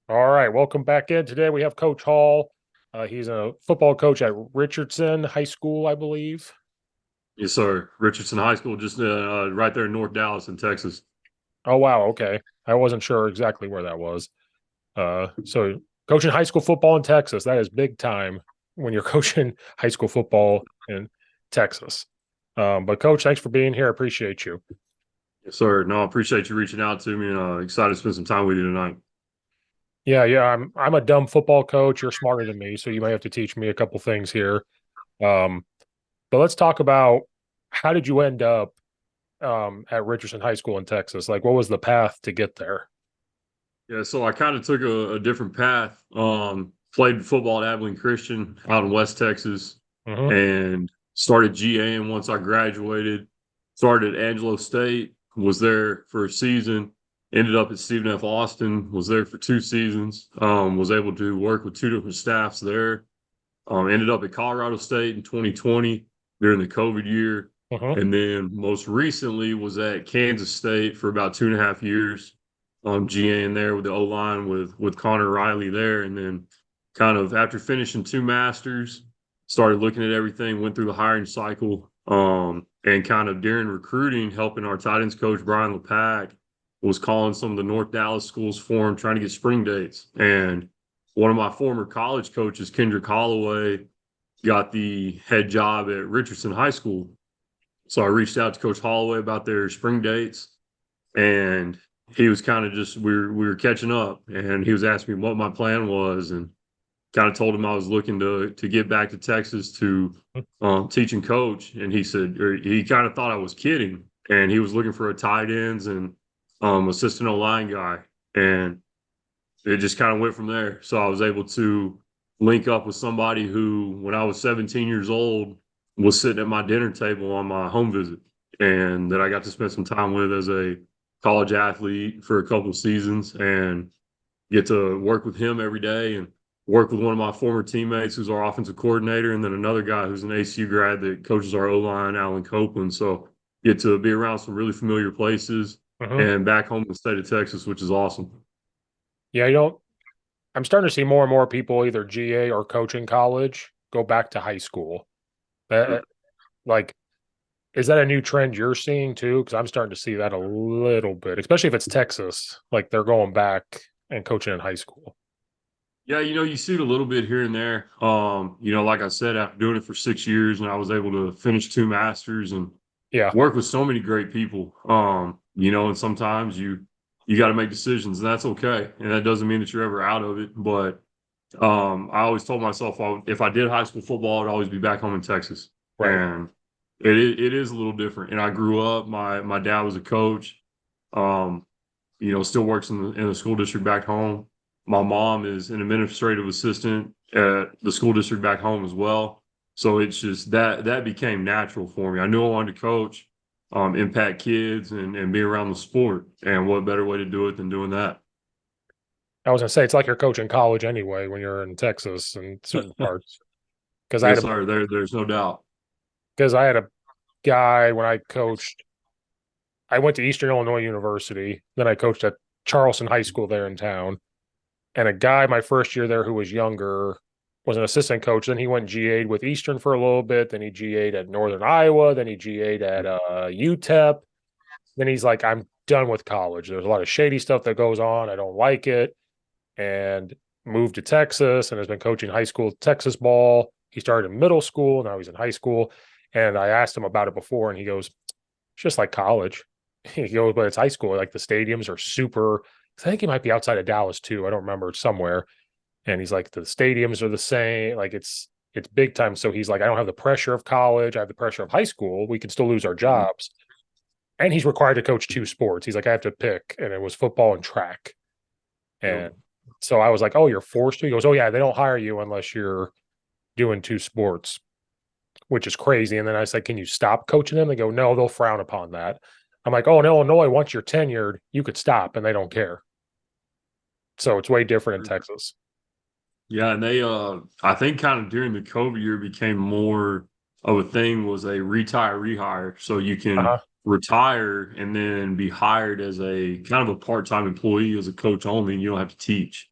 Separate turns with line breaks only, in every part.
All right, welcome back in. Today we have Coach Hall. He's a football coach at Richardson High School, I believe.
Yes, sir. Richardson High School, just right there in North Dallas in Texas.
Oh, wow. Okay. I wasn't sure exactly where that was. So coaching high school football in Texas, that is big time when you're coaching high school football in Texas. But coach, thanks for being here. I appreciate you.
Yes, sir. No, I appreciate you reaching out to me, and excited to spend some time with you tonight.
Yeah. I'm a dumb football coach. You're smarter than me, so you may have to teach me a couple things here. Um, but let's talk about how did you end up at Richardson High School in Texas? Like, what was the path to get there?
Yeah, so I kind of took a different path. Played football at Abilene Christian out in West Texas,
Hmm.
and started GAing once I graduated. Started at Angelo State, was there for a season. Ended up at Stephen F. Austin, was there for 2 seasons. Was able to work with two different staffs there. Ended up at Colorado State in 2020 during the COVID year.
Hmm.
And then most recently was at Kansas State for about 2.5 years. GA in there with the O line with Connor Riley there. And then kind of after finishing two masters, started looking at everything, went through the hiring cycle. And kind of during recruiting, helping our tight ends coach Brian LePack was calling some of the North Dallas schools for him, trying to get spring dates. And one of my former college coaches, Kendrick Holloway, got the head job at Richardson High School. So I reached out to Coach Holloway about their spring dates, and he was kind of just we were catching up, and he was asking me what my plan was, and kind of told him I was looking to get back to Texas to teach and coach, and he said, or he kind of thought I was kidding, and he was looking for a tight ends and assistant O line guy, and it just kind of went from there. So I was able to link up with somebody who, when I was 17 years old, was sitting at my dinner table on my home visit, and that I got to spend some time with as a college athlete for a couple of seasons, and get to work with him every day and work with one of my former teammates who's our offensive coordinator, and then another guy who's an ACU grad that coaches our O line, Alan Copeland. So get to be around some really familiar places
Hmm.
and back home in the state of Texas, which is awesome.
Yeah, I'm starting to see more and more people either GA or coaching college go back to high school. Uh, like, is that a new trend you're seeing too? Because I'm starting to see that a little bit, especially if it's Texas. Like they're going back and coaching in high school.
Yeah, you see it a little bit here and there. Like I said, after doing it for 6 years, and I was able to finish two masters and
Yeah,
work with so many great people. And sometimes you got to make decisions, and that's okay. And that doesn't mean that you're ever out of it. But I always told myself if I did high school football, I'd always be back home in Texas.
right.
And it is a little different. And I grew up. My dad was a coach. Um, still works in the school district back home. My mom is an administrative assistant at the school district back home as well. So it's just that became natural for me. I knew I wanted to coach, impact kids, and be around the sport. And what better way to do it than doing that?
I was gonna say it's like you're coaching college anyway when you're in Texas and certain parts. Because I had
Yes,
a
sir. There's no doubt.
because I had a guy when I coached. I went to Eastern Illinois University, then I coached at Charleston High School there in town. And a guy my first year there who was younger was an assistant coach. Then he went GA'd with Eastern for a little bit. Then he GA'd at Northern Iowa. Then he GA'd at UTEP. Then he's like, I'm done with college. There's a lot of shady stuff that goes on. I don't like it. And moved to Texas and has been coaching high school Texas ball. He started in middle school. Now he's in high school. And I asked him about it before, and he goes, it's just like college. He goes, but it's high school. Like the stadiums are super. I think he might be outside of Dallas too. I don't remember, it's somewhere. And he's like, the stadiums are the same. Like it's big time. So he's like, I don't have the pressure of college. I have the pressure of high school. We can still lose our
Mhm.
jobs. And he's required to coach two sports. He's like, I have to pick, and it was football and track.
Yep.
And so I was like, oh, you're forced to. He goes, oh yeah, they don't hire you unless you're doing two sports, which is crazy. And then I said, can you stop coaching them? They go, no, they'll frown upon that. I'm like, oh, in Illinois, once you're tenured, you could stop and they don't care. So it's way different in Texas.
Yeah, and they I think kind of during the COVID year became more of a thing was a retire rehire. So you can
Uh-huh.
retire and then be hired as a kind of a part-time employee as a coach only, and you don't have to teach.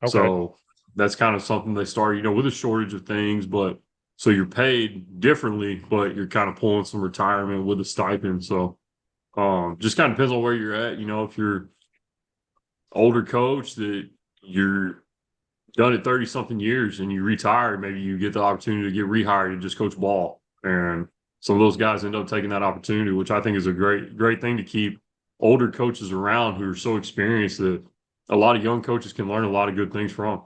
Okay.
So that's kind of something they start, with a shortage of things, but so you're paid differently, but you're kind of pulling some retirement with a stipend. So just kind of depends on where you're at. If you're older coach that you're done it 30 something years and you retire, maybe you get the opportunity to get rehired and just coach ball. And some of those guys end up taking that opportunity, which I think is a great thing to keep older coaches around who are so experienced that a lot of young coaches can learn a lot of good things from.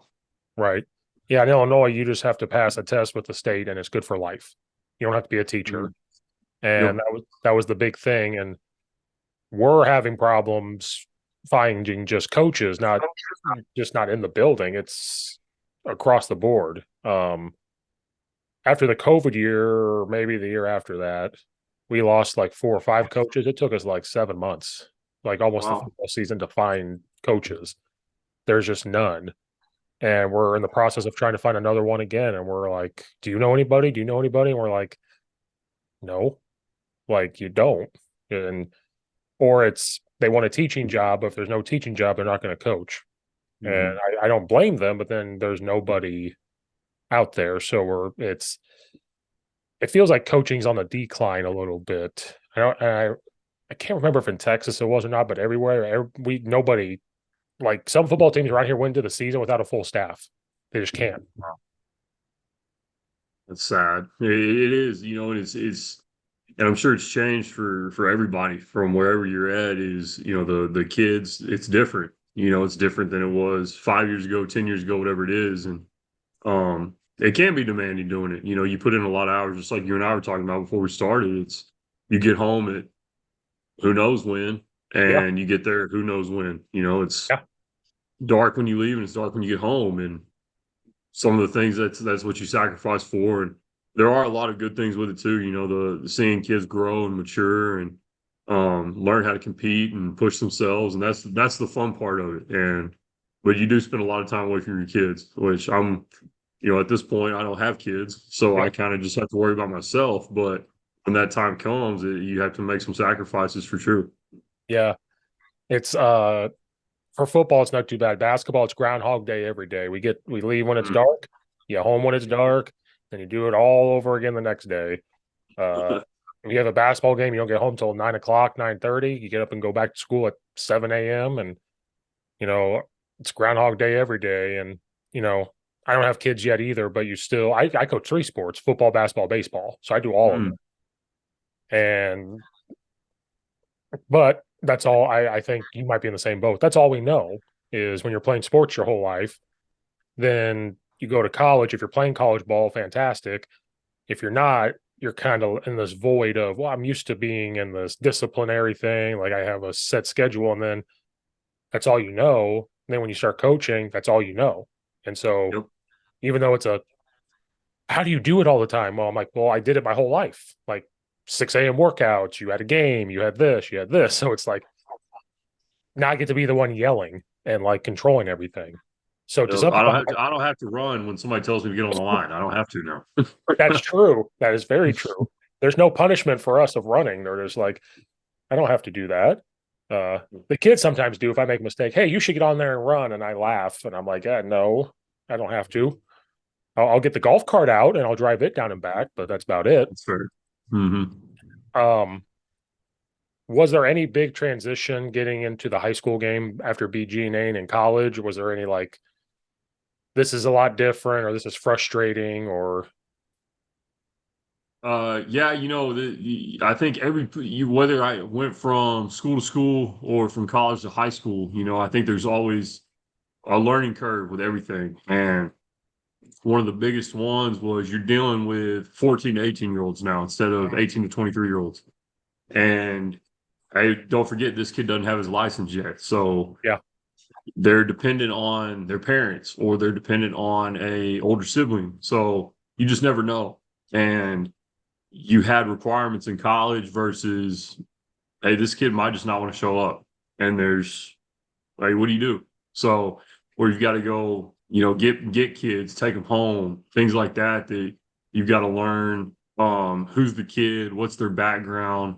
Right. Yeah, in Illinois, you just have to pass a test with the state and it's good for life. You don't have to be a teacher.
Mhm.
And
Yep.
that was the big thing. And we're having problems finding just coaches, not in the building. It's across the board. After the COVID year, or maybe the year after that, we lost like 4 or 5 coaches. It took us like 7 months, like almost the
Wow.
football season, to find coaches. There's just none. And we're in the process of trying to find another one again. And we're like, do you know anybody? Do you know anybody? And we're like, no, like you don't. And or it's they want a teaching job. If there's no teaching job, they're not going to coach. And
Mhm.
I don't blame them, but then there's nobody out there. So it feels like coaching's on the decline a little bit. I can't remember if in Texas it was or not, but everywhere nobody, like some football teams around here went into the season without a full staff. They just can't.
That's sad. It is, and and I'm sure it's changed for everybody from wherever you're at is, the kids, it's different. It's different than it was 5 years ago, 10 years ago, whatever it is. And it can be demanding doing it. You put in a lot of hours, just like you and I were talking about before we started. It's you get home at who knows when,
Yeah,
and you get there who knows when. It's
yeah,
dark when you leave and it's dark when you get home. And some of the things that's what you sacrifice for. And there are a lot of good things with it too. The seeing kids grow and mature and learn how to compete and push themselves, and that's the fun part of it. And but you do spend a lot of time away from your kids, which at this point I don't have kids, so
yeah,
I kind of just have to worry about myself. But when that time comes, you have to make some sacrifices for sure.
yeah. It's for football, it's not too bad. Basketball, it's Groundhog Day every day. We leave when it's
Mm.
dark, you home when it's dark, and you do it all over again the next day. If you have a basketball game, you don't get home till 9 o'clock, 9:30. You get up and go back to school at 7 a.m. and you know it's Groundhog Day every day. And you know, I don't have kids yet either, but I coach 3 sports: football, basketball, baseball. So I do all of them.
Mm.
And but that's all. I think you might be in the same boat. That's all we know is when you're playing sports your whole life, then you go to college. If you're playing college ball, fantastic. If you're not, you're kind of in this void of, well, I'm used to being in this disciplinary thing. Like I have a set schedule, and then that's all you know. And then when you start coaching, that's all you know. And so,
Yep.
even though how do you do it all the time? Well, I'm like, well, I did it my whole life. Like 6 a.m. workouts, you had a game, you had this, you had this. So it's like, now I get to be the one yelling and like controlling everything. So to some
I don't
people,
have to. I don't have to run when somebody tells me to get on the line. I don't have to now.
that's true. That is very true. There's no punishment for us of running. They're just like, I don't have to do that. The kids sometimes do if I make a mistake. Hey, you should get on there and run. And I laugh and I'm like, no, I don't have to. I'll get the golf cart out and I'll drive it down and back, but that's about it.
That's fair. Hmm.
Um, was there any big transition getting into the high school game after BG and in college? Was there any like, this is a lot different or this is frustrating or,
Yeah, I think whether I went from school to school or from college to high school, I think there's always a learning curve with everything. And one of the biggest ones was you're dealing with 14 to 18-year-olds now instead of 18 to 23-year-olds. And I don't forget this kid doesn't have his license yet. So
yeah,
they're dependent on their parents or they're dependent on a older sibling. So you just never know. And you had requirements in college versus, hey, this kid might just not want to show up. And there's like, what do you do? So where you've got to go, get kids, take them home, things like that, that you've got to learn who's the kid, what's their background,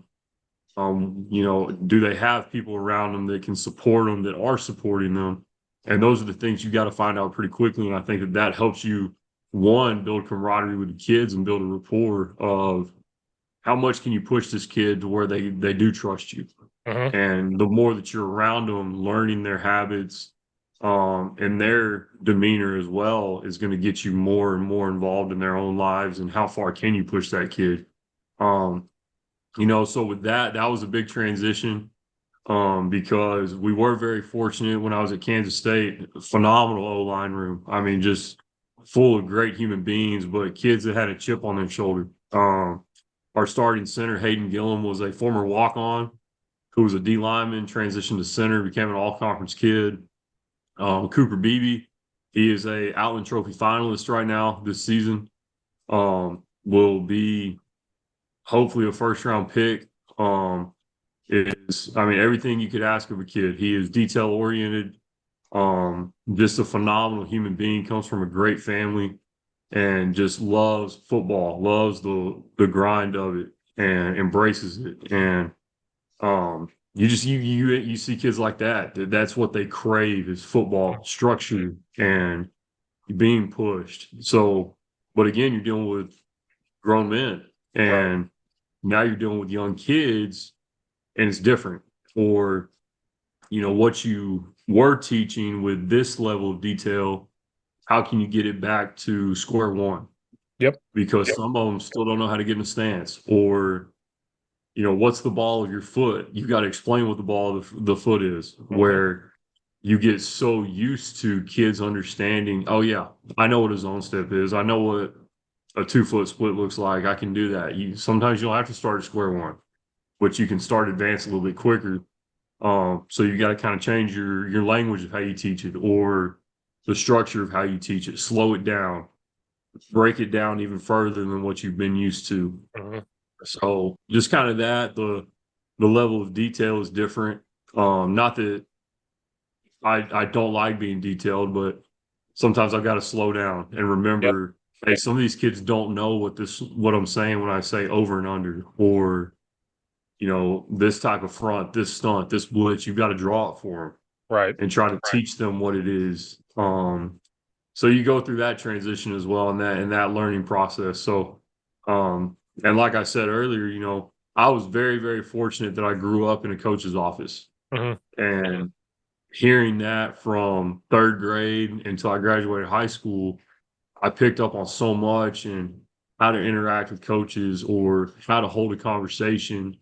do they have people around them that can support them, that are supporting them? And those are the things you got to find out pretty quickly. And I think that that helps you, one, build camaraderie with the kids and build a rapport of how much can you push this kid to where they do trust you.
Hmm.
And the more that you're around them, learning their habits, and their demeanor as well is going to get you more and more involved in their own lives. And how far can you push that kid? Um, so with that, that was a big transition, because we were very fortunate when I was at Kansas State, phenomenal O-line room. I mean, just full of great human beings, but kids that had a chip on their shoulder. Our starting center, Hayden Gillum, was a former walk-on who was a D lineman, transitioned to center, became an all-conference kid. Cooper Beebe, he is a Outland Trophy finalist right now this season. Will be hopefully a first-round pick. I mean, everything you could ask of a kid. He is detail oriented, just a phenomenal human being, comes from a great family, and just loves football, loves the grind of it, and embraces it. And you see kids like that. That's what they crave is football structure and being pushed. So, but again, you're dealing with grown men,
Right.
and now you're dealing with young kids, and it's different. Or what you were teaching with this level of detail, how can you get it back to square one?
Yep.
Because some of them still don't know how to get in a stance, or what's the ball of your foot? You've got to explain what the ball of the foot is,
Hmm.
where you get so used to kids understanding, oh yeah, I know what a zone step is. I know what a 2 foot split looks like. I can do that. Sometimes you don't have to start at square one, but you can start advance a little bit quicker. So you got to kind of change your language of how you teach it, or the structure of how you teach it, slow it down, break it down even further than what you've been used to.
Hmm.
So just kind of that, the level of detail is different. Not that I don't like being detailed, but sometimes I've got to slow down and
Yep.
remember, hey, some of these kids don't know what I'm saying when I say over and under, or this type of front, this stunt, this blitz. You've got to draw it for them
Right.
and try to teach them what it is. So you go through that transition as well, and that learning process. So, and like I said earlier, I was very, very fortunate that I grew up in a coach's office,
Hmm.
and hearing that from third grade until I graduated high school, I picked up on so much, and how to interact with coaches, or how to hold a conversation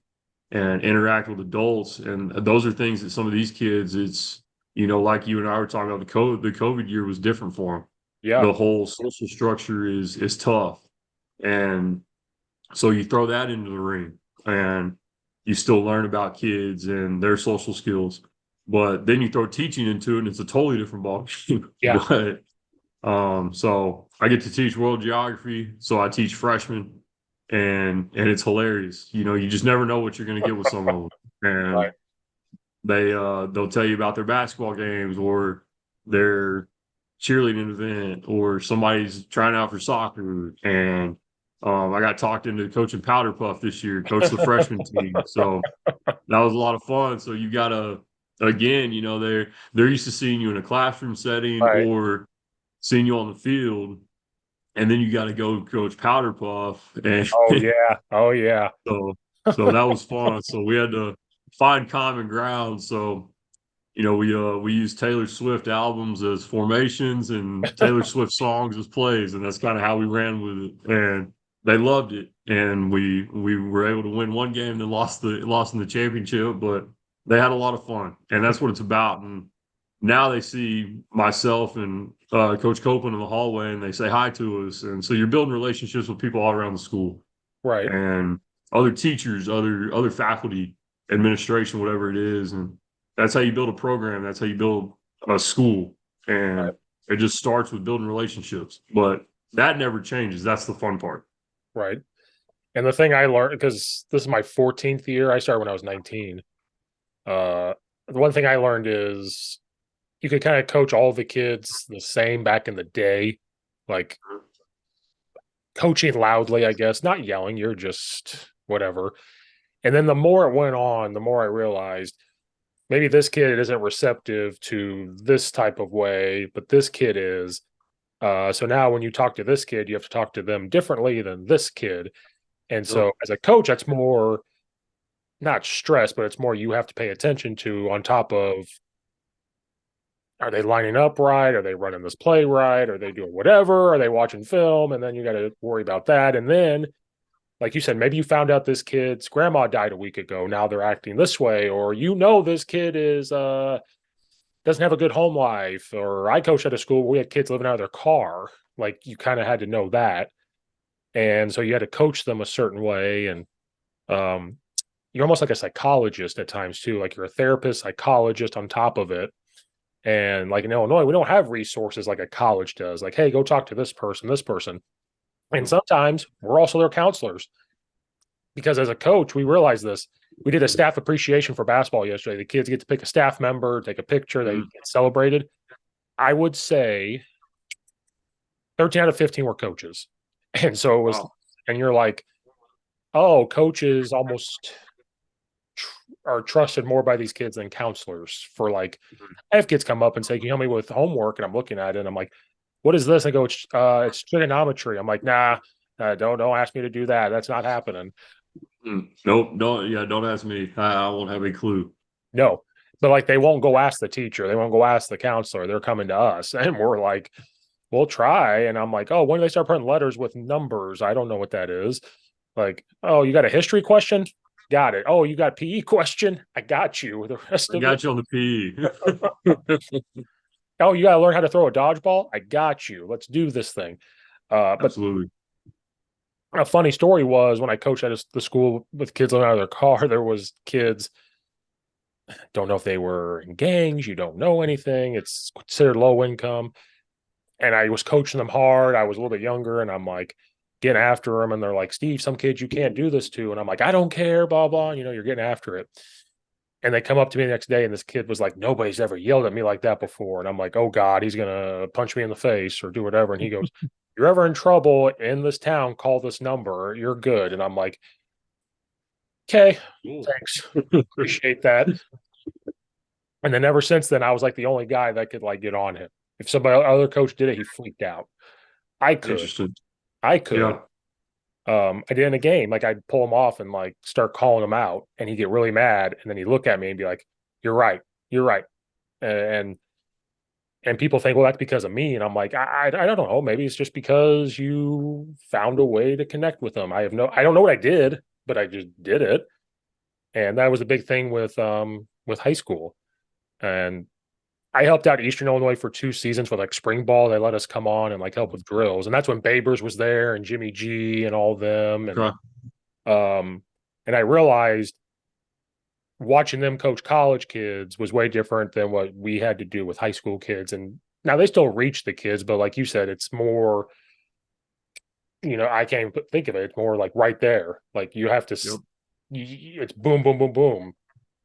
and interact with adults. And those are things that some of these kids, it's, like you and I were talking about, the COVID year was different for them.
Yeah.
The whole social structure is tough. And so you throw that into the ring, and you still learn about kids and their social skills. But then you throw teaching into it, and it's a totally different ballgame.
Yeah.
So I get to teach world geography. So I teach freshmen, and it's hilarious. You just never know what you're going to get with some of them, and
Right.
they'll tell you about their basketball games, or their cheerleading event, or somebody's trying out for soccer. And I got talked into coaching powder puff this year, coach the freshman team. So that was a lot of fun. So you got to, again, they're used to seeing you in a classroom setting,
Right.
or seeing you on the field, and then you got to go coach powder puff. And
Oh yeah. Oh yeah.
so so that was fun. So we had to find common ground. So we use Taylor Swift albums as formations, and Taylor Swift songs as plays, and that's kind of how we ran with it. And they loved it, and we were able to win one game and then lost in the championship, but they had a lot of fun, and that's what it's about. And now they see myself and Coach Copeland in the hallway, and they say hi to us, and so you're building relationships with people all around the school,
Right.
and other teachers, other faculty, administration, whatever it is. And that's how you build a program. That's how you build a school.
Right.
And it just starts with building relationships. But that never changes. That's the fun part.
Right. And the thing I learned, because this is my 14th year, I started when I was 19. Uh, the one thing I learned is you could kind of coach all the kids the same back in the day, like coaching loudly, I guess, not yelling. You're just whatever. And then the more it went on, the more I realized maybe this kid isn't receptive to this type of way, but this kid is. So now when you talk to this kid, you have to talk to them differently than this kid. And
Yep.
so as a coach, that's more not stress, but it's more you have to pay attention to on top of, are they lining up right? Are they running this play right? Are they doing whatever? Are they watching film? And then you got to worry about that. And then, like you said, maybe you found out this kid's grandma died a week ago. Now they're acting this way, or this kid is doesn't have a good home life. Or I coached at a school where we had kids living out of their car. Like you kind of had to know that. And so you had to coach them a certain way. And um, you're almost like a psychologist at times too. Like you're a therapist, psychologist on top of it. And like in Illinois, we don't have resources like a college does. Like, hey, go talk to this person, this person. And
Yep.
sometimes we're also their counselors because as a coach, we realize this. We did a staff appreciation for basketball yesterday. The kids get to pick a staff member, take a picture, they
Mhm.
get celebrated. I would say 13 out of 15 were coaches. And so it was,
Wow.
and you're like, oh, coaches almost are trusted more by these kids than counselors for like,
Mhm.
I have kids come up and say, "Can you help me with homework?" And I'm looking at it and I'm like, "What is this?" And I go, it's trigonometry." I'm like, "Nah, don't ask me to do that. That's not happening."
Nope. Don't ask me. I won't have a clue.
No, but like they won't go ask the teacher. They won't go ask the counselor. They're coming to us, and we're like, "We'll try." And I'm like, "Oh, when do they start putting letters with numbers? I don't know what that is." Like, "Oh, you got a history question? Got it. Oh, you got PE question? I got you. The rest
I
of it."
got you on the PE.
Oh, you got to learn how to throw a dodgeball? I got you. Let's do this thing. But
Absolutely.
a funny story was when I coached at the school with kids living out of their car, there was kids, don't know if they were in gangs, you don't know anything. It's considered low income. And I was coaching them hard. I was a little bit younger and I'm like getting after them. And they're like, Steve, some kids you can't do this to. And I'm like, I don't care, blah, blah. And, you're getting after it. And they come up to me the next day and this kid was like, nobody's ever yelled at me like that before. And I'm like, oh God, he's going to punch me in the face or do whatever. And he goes, you're ever in trouble in this town, call this number. You're good. And I'm like, okay,
Cool.
thanks. Appreciate that. And then ever since then, I was like the only guy that could like get on him. If somebody other coach did it, he freaked out. I could.
Interesting.
I could.
Yeah.
I did in a game, like I'd pull him off and like start calling him out, and he'd get really mad, and then he'd look at me and be like, "You're right, you're right," and people think, well, that's because of me, and I'm like, I don't know, maybe it's just because you found a way to connect with them. I don't know what I did, but I just did it, and that was a big thing with high school, and I helped out Eastern Illinois for 2 seasons with like spring ball. They let us come on and like help with drills, and that's when Babers was there and Jimmy G and all of them,
Okay.
um, and I realized watching them coach college kids was way different than what we had to do with high school kids. And now they still reach the kids, but like you said, it's more, I can't even think of it. It's more like right there. Like you have to,
Yep.
it's boom, boom, boom, boom.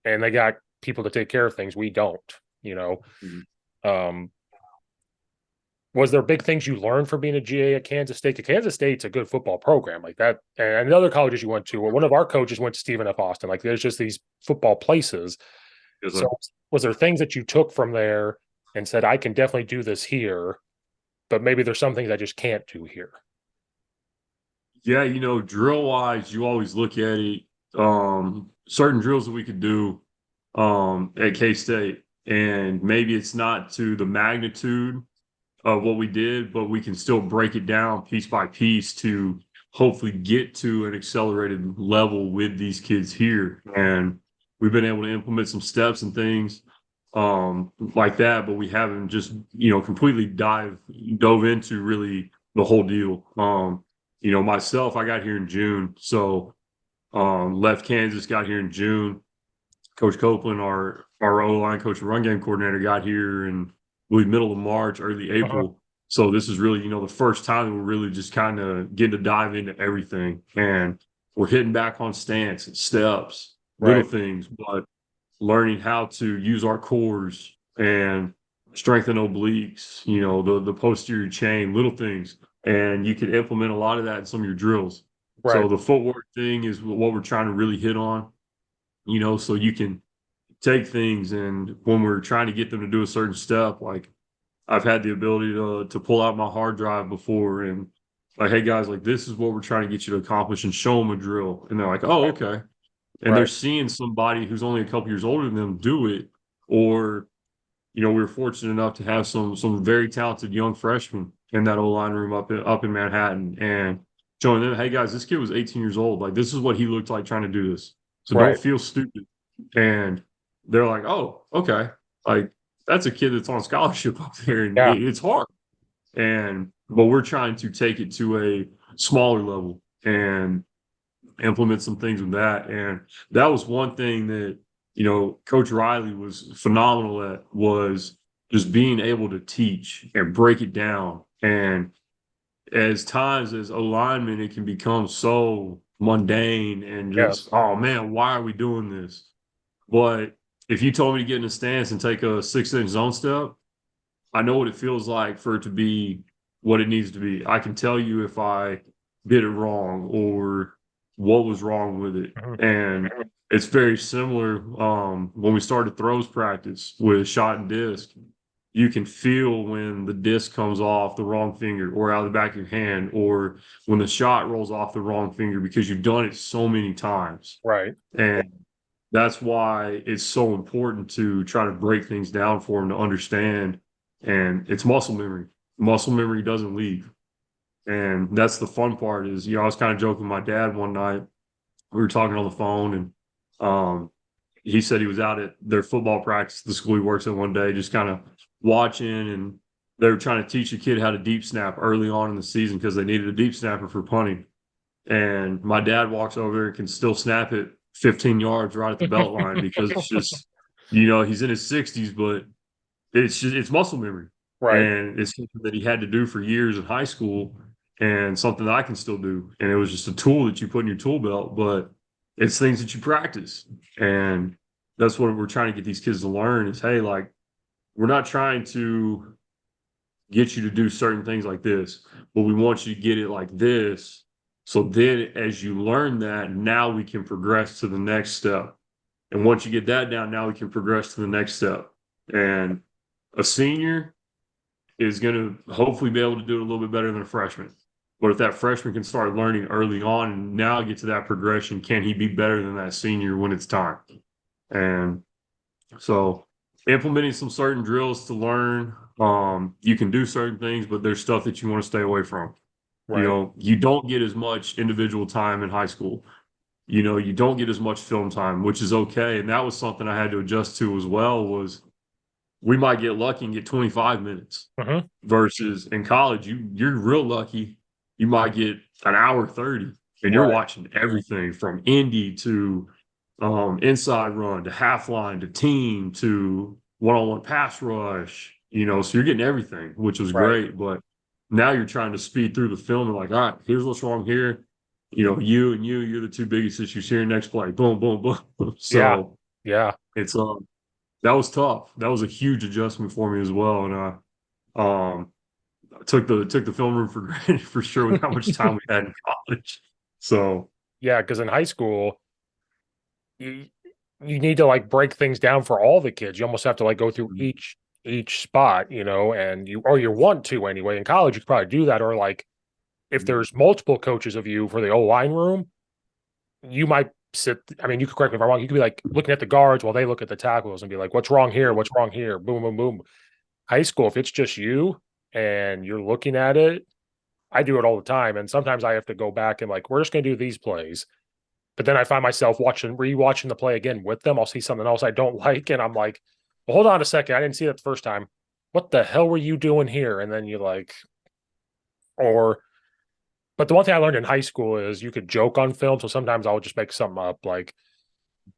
And they got people to take care of things. We don't, you know.
Mhm.
Um, was there big things you learned from being a GA at Kansas State? 'Cause Kansas State's a good football program like that. And the other colleges you went to, well, one of our coaches went to Stephen F. Austin. Like there's just these football places.
Yes,
So
sir.
was there things that you took from there and said, I can definitely do this here, but maybe there's some things I just can't do here?
Yeah, drill wise, you always look at it. Certain drills that we could do at K-State, and maybe it's not to the magnitude of what we did, but we can still break it down piece by piece to hopefully get to an accelerated level with these kids here. And we've been able to implement some steps and things like that, but we haven't just, completely dove into really the whole deal. Myself, I got here in June. So left Kansas, got here in June. Coach Copeland, our O line coach, and run game coordinator, got here in really middle of March, early
Uh-huh.
April. So this is really, the first time that we're really just kind of getting to dive into everything, and we're hitting back on stance and steps, little
Right.
things, but learning how to use our cores and strengthen obliques, the posterior chain, little things, and you can implement a lot of that in some of your drills. So
Right.
the footwork thing is what we're trying to really hit on, so you can take things, and when we're trying to get them to do a certain step, like I've had the ability to pull out my hard drive before and like, hey guys, like this is what we're trying to get you to accomplish, and show them a drill, and they're like, oh, okay, and they're
Right.
seeing somebody who's only a couple years older than them do it, or we were fortunate enough to have some very talented young freshmen in that O line room up in Manhattan, and showing them, hey guys, this kid was 18 years old. Like this is what he looked like trying to do this. So don't
Right.
feel stupid. And they're like, oh, okay, like that's a kid that's on scholarship up there, and
Yeah.
it's hard. And but we're trying to take it to a smaller level and implement some things with that. And that was one thing that, Coach Riley was phenomenal at, was just being able to teach and break it down. And as times as a lineman, it can become so mundane and just,
Yes.
oh man, why are we doing this? But if you told me to get in a stance and take a 6-inch zone step, I know what it feels like for it to be what it needs to be. I can tell you if I did it wrong or what was wrong with it.
Mhm.
And it's very similar when we started throws practice with shot and disc. You can feel when the disc comes off the wrong finger or out of the back of your hand, or when the shot rolls off the wrong finger, because you've done it so many times.
Right.
And that's why it's so important to try to break things down for them to understand. And it's muscle memory. Muscle memory doesn't leave. And that's the fun part is, I was kind of joking with my dad one night. We were talking on the phone, and he said he was out at their football practice, the school he works at, one day, just kind of watching, and they were trying to teach a kid how to deep snap early on in the season because they needed a deep snapper for punting. And my dad walks over there and can still snap it 15 yards right at the belt line, because it's just, he's in his 60s, but it's muscle memory.
Right.
And it's something that he had to do for years in high school, and something that I can still do. And it was just a tool that you put in your tool belt, but it's things that you practice. And that's what we're trying to get these kids to learn is, hey, like, we're not trying to get you to do certain things like this, but we want you to get it like this. So then as you learn that, now we can progress to the next step. And once you get that down, now we can progress to the next step. And a senior is going to hopefully be able to do it a little bit better than a freshman. But if that freshman can start learning early on and now get to that progression, can he be better than that senior when it's time? And so implementing some certain drills to learn, you can do certain things, but there's stuff that you want to stay away from.
Right.
You don't get as much individual time in high school. You don't get as much film time, which is okay. And that was something I had to adjust to as well, was we might get lucky and get 25 minutes
Mhm.
versus in college, you're real lucky. You might get an hour 30, and you're
Right.
watching everything from indie to inside run to half line to team to one-on-one pass rush, so you're getting everything, which was
Right.
great. But now you're trying to speed through the film and like, all right, here's what's wrong here. You're the two biggest issues here. Next play, boom, boom, boom.
Yeah.
So
Yeah.
it's that was tough. That was a huge adjustment for me as well. And took the film room for granted for sure with how much time we had in college. So
Yeah. Because in high school, you you need to like break things down for all the kids. You almost have to like go through each spot, and you want to anyway. In college, you could probably do that, or like if there's multiple coaches of you for the O line room, you might sit. I mean, you could correct me if I'm wrong. You could be like looking at the guards while they look at the tackles and be like, "What's wrong here? What's wrong here?" Boom, boom, boom. High school, if it's just you and you're looking at it, I do it all the time, and sometimes I have to go back and like, we're just going to do these plays. But then I find myself rewatching the play again with them. I'll see something else I don't like, and I'm like, well, hold on a second. I didn't see that the first time. What the hell were you doing here? And then you like, or, but the one thing I learned in high school is you could joke on film. So sometimes I'll just make something up like,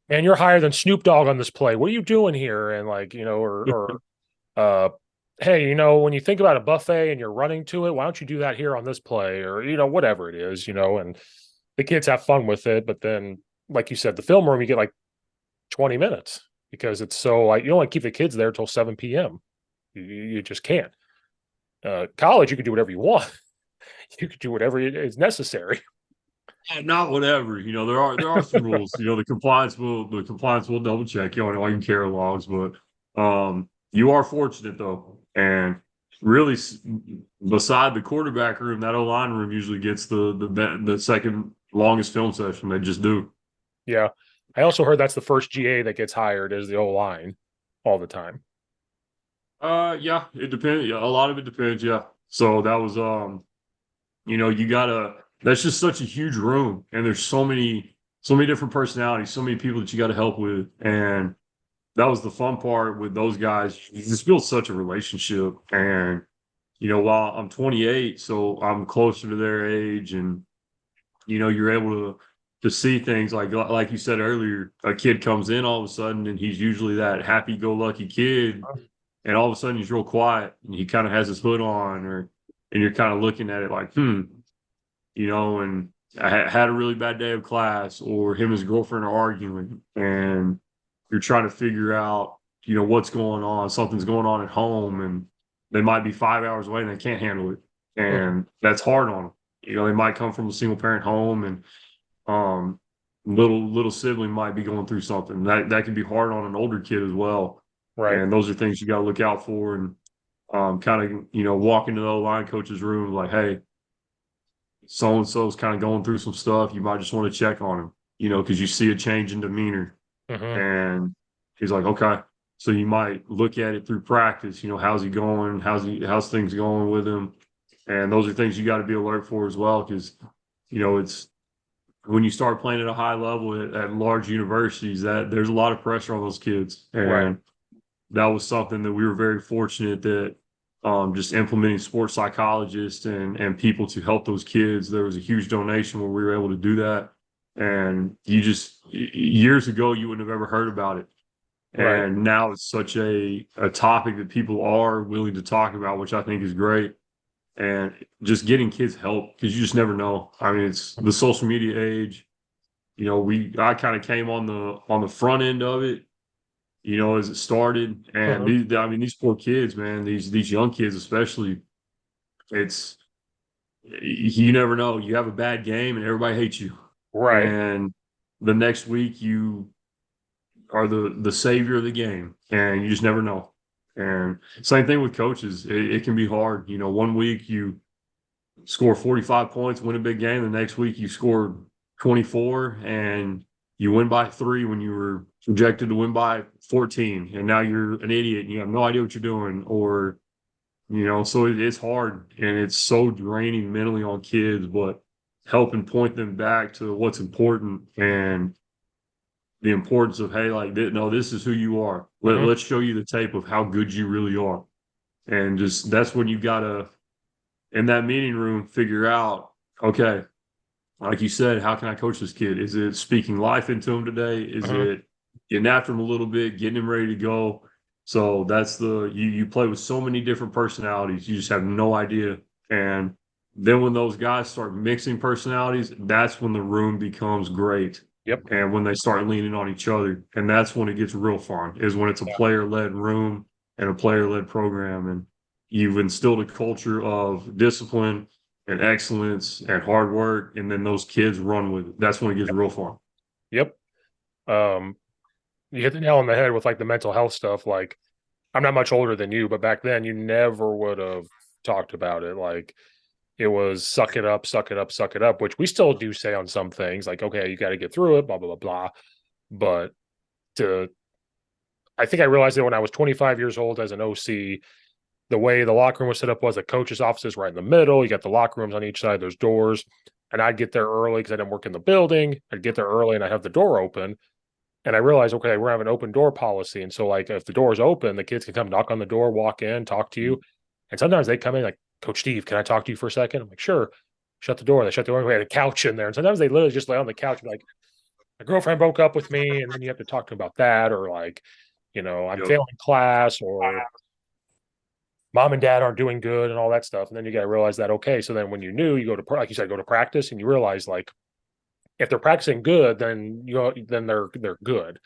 man, you're higher than Snoop Dogg on this play. What are you doing here? And like, or hey, when you think about a buffet and you're running to it, why don't you do that here on this play? Or, whatever it is, and the kids have fun with it. But then, like you said, the film room, you get like 20 minutes because it's so like you don't want to keep the kids there till 7 p.m. You just can't. College, you can do whatever you want. You could do whatever is necessary.
Not whatever. There are some rules. The compliance will double check you on all your care logs, but you are fortunate though. And really beside the quarterback room, that O-line room usually gets the second longest film session. They just do.
Yeah. I also heard that's the first GA that gets hired is the O line all the time.
Yeah, it depends. Yeah, a lot of it depends, yeah. So that was you gotta that's just such a huge room and there's so many different personalities, so many people that you gotta help with. And that was the fun part with those guys. You just build such a relationship. And while I'm 28, so I'm closer to their age, and you're able to see things like you said earlier. A kid comes in all of a sudden, and he's usually that happy-go-lucky kid, and all of a sudden he's real quiet, and he kind of has his hood on, and you're kind of looking at it like, and I had a really bad day of class, or him and his girlfriend are arguing, and you're trying to figure out, what's going on. Something's going on at home, and they might be 5 hours away and they can't handle it.
Mhm.
And that's hard on them. They might come from a single parent home, and um, little sibling might be going through something that can be hard on an older kid as well.
Right.
And those are things you got to look out for. And kind of, walk into the line coach's room like, hey, so and so's kind of going through some stuff. You might just want to check on him, because you see a change in demeanor.
Hmm.
And he's like, okay. So you might look at it through practice. How's he going? How's things going with him? And those are things you got to be alert for as well, because it's when you start playing at a high level at large universities, that there's a lot of pressure on those kids.
Right.
And that was something that we were very fortunate that just implementing sports psychologists and people to help those kids. There was a huge donation where we were able to do that. And years ago, you wouldn't have ever heard about it.
Right.
And now it's such a topic that people are willing to talk about, which I think is great. And just getting kids help, because you just never know. I mean, it's the social media age. I kind of came on the front end of it, as it started. And
Hmm.
these poor kids, man, these young kids especially, it's you never know. You have a bad game and everybody hates you.
Right.
And the next week you are the savior of the game, and you just never know. And same thing with coaches. It can be hard. One week you score 45 points, win a big game. The next week you score 24 and you win by 3 when you were projected to win by 14. And now you're an idiot and you have no idea what you're doing. Or, so it's hard and it's so draining mentally on kids, but helping point them back to what's important and the importance of, hey, like, no, this is who you are.
Hmm.
Let's show you the tape of how good you really are. And just that's when you got to, in that meeting room, figure out, okay, like you said, how can I coach this kid? Is it speaking life into him today? Is
Hmm.
it getting after him a little bit, getting him ready to go? So that's you play with so many different personalities. You just have no idea. And then when those guys start mixing personalities, that's when the room becomes great.
Yep.
And when they start leaning on each other, and that's when it gets real fun, is when it's a
Yeah.
player-led room and a player-led program. And you've instilled a culture of discipline and excellence and hard work, and then those kids run with it. That's when it gets real fun.
Yep. Um, you hit the nail on the head with like the mental health stuff. Like, I'm not much older than you, but back then you never would have talked about it. Like, it was suck it up, suck it up, suck it up, which we still do say on some things, like, okay, you got to get through it, blah, blah, blah, blah. But to, I think I realized it when I was 25 years old as an OC. The way the locker room was set up was the coach's office is right in the middle. You got the locker rooms on each side, there's doors. And I'd get there early because I didn't work in the building. I'd get there early and I have the door open. And I realized, okay, we're having an open door policy. And so, like, if the door is open, the kids can come knock on the door, walk in, talk to you. And sometimes they come in like, Coach Steve, can I talk to you for a second? I'm like, sure. Shut the door. They shut the door. We had a couch in there. And sometimes they literally just lay on the couch and be like, my girlfriend broke up with me. And then you have to talk to them about that. Or like, I'm
Yep.
failing class, or mom and dad aren't doing good and all that stuff. And then you got to realize that, okay, so then when you knew, you go to, like you said, go to practice and you realize, like, if they're practicing good, then then they're good.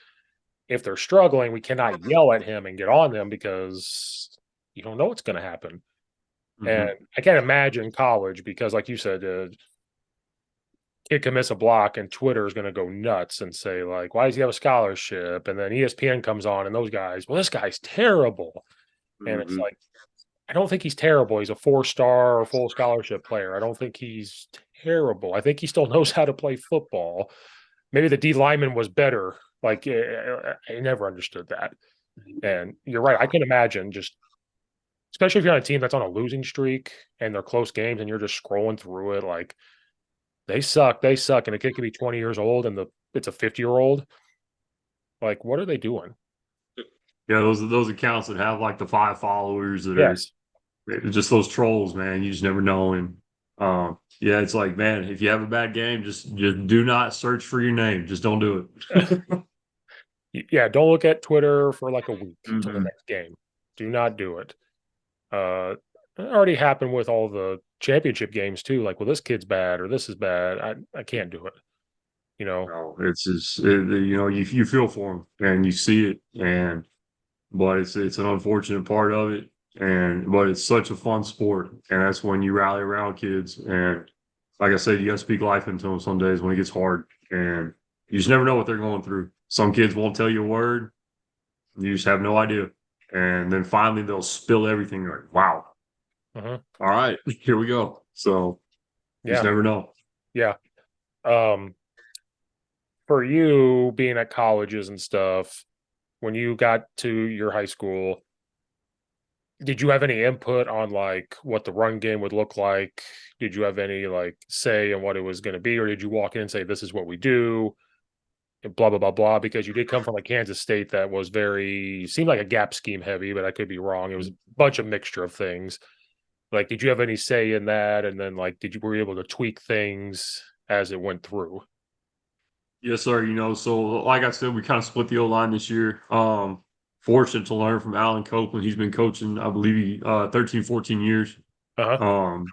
If they're struggling, we cannot yell at him and get on them because you don't know what's going to happen. And
Hmm.
I can't imagine college because, like you said, kid can miss a block and Twitter is going to go nuts and say like, why does he have a scholarship? And then ESPN comes on and those guys, well, this guy's terrible. And it's
Hmm.
like, I don't think he's terrible. He's a 4-star or full scholarship player. I don't think he's terrible. I think he still knows how to play football. Maybe the D lineman was better. Like, I never understood that. And you're right. I can imagine just, especially if you're on a team that's on a losing streak and they're close games and you're just scrolling through it, like they suck. And a kid could be 20 years old and it's a 50-year-old. Like, what are they doing?
Yeah, those accounts that have like the 5 followers that are
Yes.
just those trolls, man. You just never know. And yeah, it's like, man, if you have a bad game, just do not search for your name. Just don't do it.
Yeah, don't look at Twitter for like a week till the
Hmm.
next game. Do not do it. It already happened with all the championship games too. Like, well, this kid's bad or this is bad. I can't do it. You know.
No, it's just you feel for them and you see it, and but it's an unfortunate part of it, and but it's such a fun sport, and that's when you rally around kids, and like I said, you got to speak life into them some days when it gets hard, and you just never know what they're going through. Some kids won't tell you a word, you just have no idea, and then finally they'll spill everything. You're like, wow,
Uh-huh.
all right, here we go. So you just
Yeah.
never know.
Yeah. Um, for you being at colleges and stuff, when you got to your high school, did you have any input on like what the run game would look like? Did you have any like say in what it was going to be, or did you walk in and say, "This is what we do," and blah blah blah blah? Because you did come from a Kansas State that was very seemed like a gap scheme heavy, but I could be wrong. It was a bunch of mixture of things. Like, did you have any say in that? And then like, did you were you able to tweak things as it went through?
Yes, sir. So like I said, we kind of split the O line this year. Fortunate to learn from Alan Copeland. He's been coaching, I believe, 13, 14 years.
Uh huh.
Um,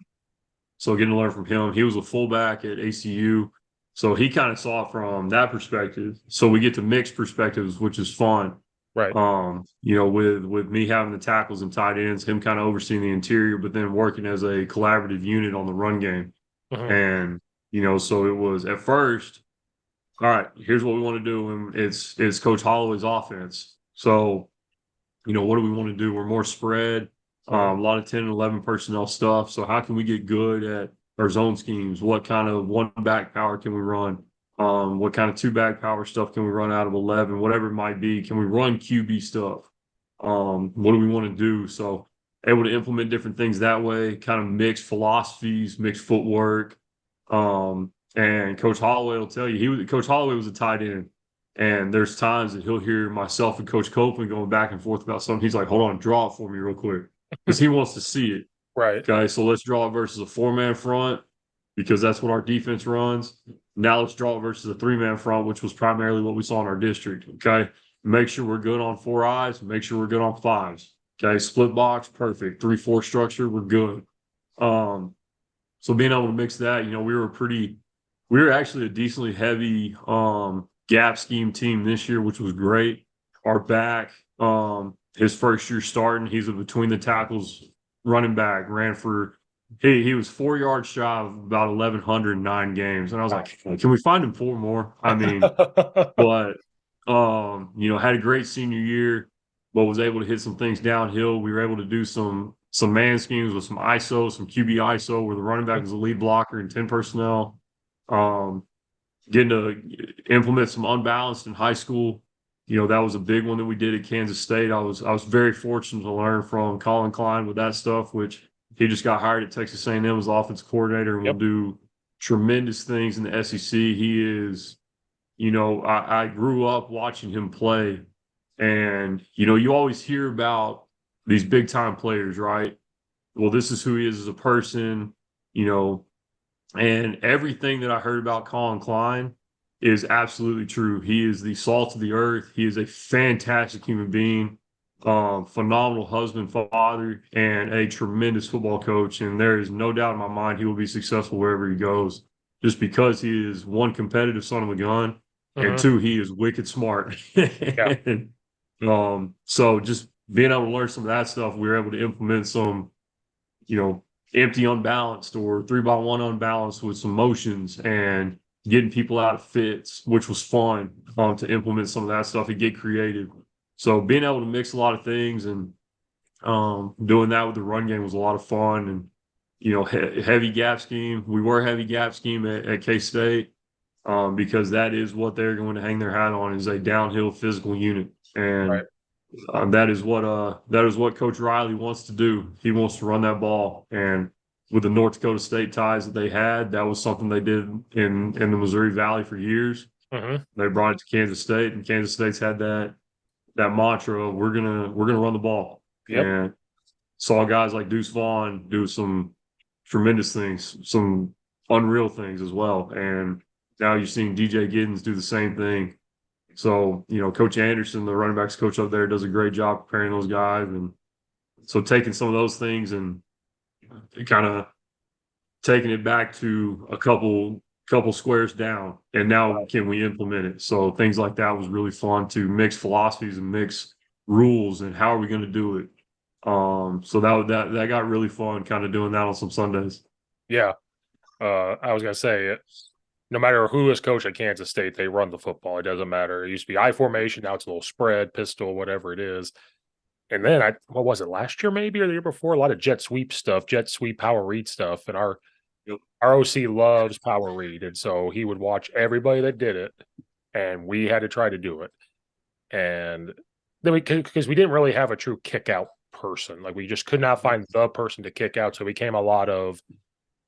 so getting to learn from him. He was a fullback at ACU. So he kind of saw it from that perspective. So we get to mix perspectives, which is fun.
Right.
With me having the tackles and tight ends, him kind of overseeing the interior, but then working as a collaborative unit on the run game.
Hmm.
And, so it was at first, all right, here's what we want to do. And it's Coach Holloway's offense. So, what do we want to do? We're more spread,
Hmm.
a lot of 10 and 11 personnel stuff. So how can we get good at our zone schemes? What kind of one back power can we run? What kind of two back power stuff can we run out of 11? Whatever it might be. Can we run QB stuff? What do we want to do? So able to implement different things that way, kind of mix philosophies, mix footwork. And Coach Holloway will tell you Coach Holloway was a tight end. And there's times that he'll hear myself and Coach Copeland going back and forth about something. He's like, hold on, draw it for me real quick. Because he wants to see it.
Right.
Okay. So let's draw it versus a 4-man front because that's what our defense runs. Now let's draw it versus a 3-man front, which was primarily what we saw in our district. Okay. Make sure we're good on 4 eyes, make sure we're good on 5s. Okay. Split box, perfect. 3-4 structure, we're good. Um, so being able to mix that, we were actually a decently heavy gap scheme team this year, which was great. Our back, his first year starting, he's a between the tackles running back, ran for he was 4 yards shy of about 1,109 games. And I was
Wow.
like, can we find him 4 more? I mean, but had a great senior year, but was able to hit some things downhill. We were able to do some man schemes with some ISO, some QB ISO, where the running back was a lead blocker in 10 personnel. Um, Getting to implement some unbalanced in high school. That was a big one that we did at Kansas State. I was very fortunate to learn from Colin Klein with that stuff, which he just got hired at Texas A&M as offensive coordinator and will
Yep.
do tremendous things in the SEC. He is, I grew up watching him play, and you always hear about these big time players, right? Well, this is who he is as a person, you know, and everything that I heard about Colin Klein is absolutely true. He is the salt of the earth. He is a fantastic human being, phenomenal husband, father, and a tremendous football coach. And there is no doubt in my mind he will be successful wherever he goes, just because he is one competitive son of a gun, and
Hmm.
two, he is wicked smart.
Yeah.
And, so just being able to learn some of that stuff, we were able to implement some, you know, empty unbalanced or 3-by-1 unbalanced with some motions. And getting people out of fits, which was fun to implement some of that stuff and get creative. So being able to mix a lot of things and doing that with the run game was a lot of fun. And heavy gap scheme. We were heavy gap scheme at K State because that is what they're going to hang their hat on is a downhill physical unit,
Right.
and that is what Coach Riley wants to do. He wants to run that ball, and with the North Dakota State ties that they had, that was something they did in the Missouri Valley for years.
Mm-hmm.
They brought it to Kansas State, and Kansas State's had that mantra of we're gonna run the ball,
Yep.
and saw guys like Deuce Vaughn do some tremendous things, some unreal things as well. And now you're seeing DJ Giddens do the same thing. So, Coach Anderson, the running backs coach up there, does a great job preparing those guys. And so taking some of those things and kind of taking it back to a couple squares down. And now can we implement it? So things like that was really fun to mix philosophies and mix rules and how are we going to do it? So that got really fun kind of doing that on some Sundays.
Yeah. I was gonna say, no matter who is coach at Kansas State, they run the football. It doesn't matter. It used to be I formation, now it's a little spread, pistol, whatever it is. And then what was it, last year maybe or the year before? A lot of jet sweep stuff, jet sweep power read stuff. And our OC loves power read. And so he would watch everybody that did it, and we had to try to do it. And then because we didn't really have a true kick out person. Like we just could not find the person to kick out. So it became a lot of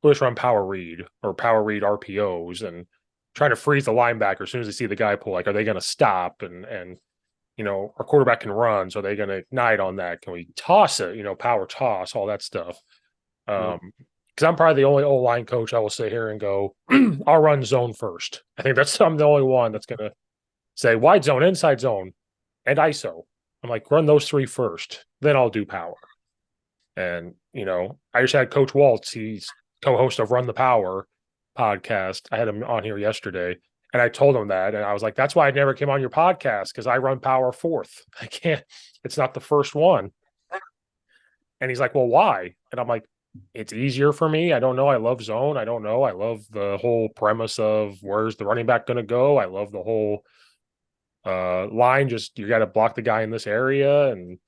let's run power read or power read RPOs and trying to freeze the linebacker as soon as they see the guy pull. Like, are they going to stop? And our quarterback can run, so are they going to ignite on that? Can we toss it? Power toss, all that stuff. Because I'm probably the only O line coach I will sit here and go, I'll run zone first. I think I'm the only one that's going to say wide zone, inside zone, and ISO. I'm like, run those three first, then I'll do power. And I just had Coach Waltz. He's co-host of Run the Power podcast. I had him on here yesterday, and I told him that, and I was like, "That's why I never came on your podcast because I run power fourth. I can't. It's not the first one." And he's like, "Well, why?" And I'm like, "It's easier for me. I don't know. I love zone. I don't know. I love the whole premise of where's the running back going to go. I love the whole line. Just you got to block the guy in this area, and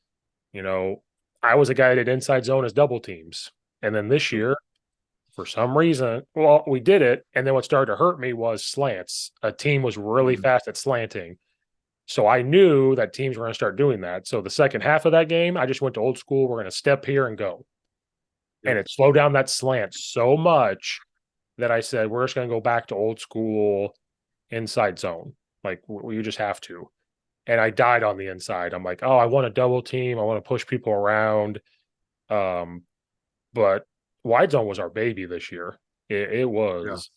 I was a guy that did inside zone as double teams, and then this year." For some reason, well, we did it. And then what started to hurt me was slants. A team was really fast at slanting. So I knew that teams were going to start doing that. So the second half of that game, I just went to old school. We're going to step here and go. And it slowed down that slant so much that I said, we're just going to go back to old school inside zone. Like we just have to. And I died on the inside. I'm like, oh, I want a double team. I want to push people around. But wide zone was our baby this year. It was.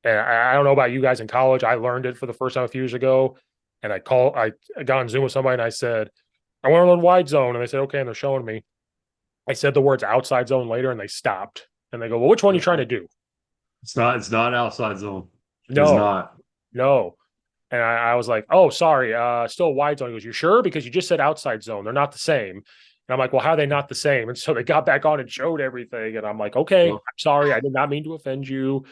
Yeah. And I don't know about you guys in college. I learned it for the first time a few years ago. And I got on Zoom with somebody and I said, I want to learn wide zone. And they said, okay. And they're showing me. I said the words outside zone later and they stopped. And they go, well, which one are you trying to do?
It's not outside zone.
No.
It's not.
No. And I was like, oh, sorry. Still wide zone. He goes, you sure? Because you just said outside zone. They're not the same. And I'm like, well, how are they not the same? And so they got back on and showed everything. And I'm like, okay, I'm sorry. I did not mean to offend you.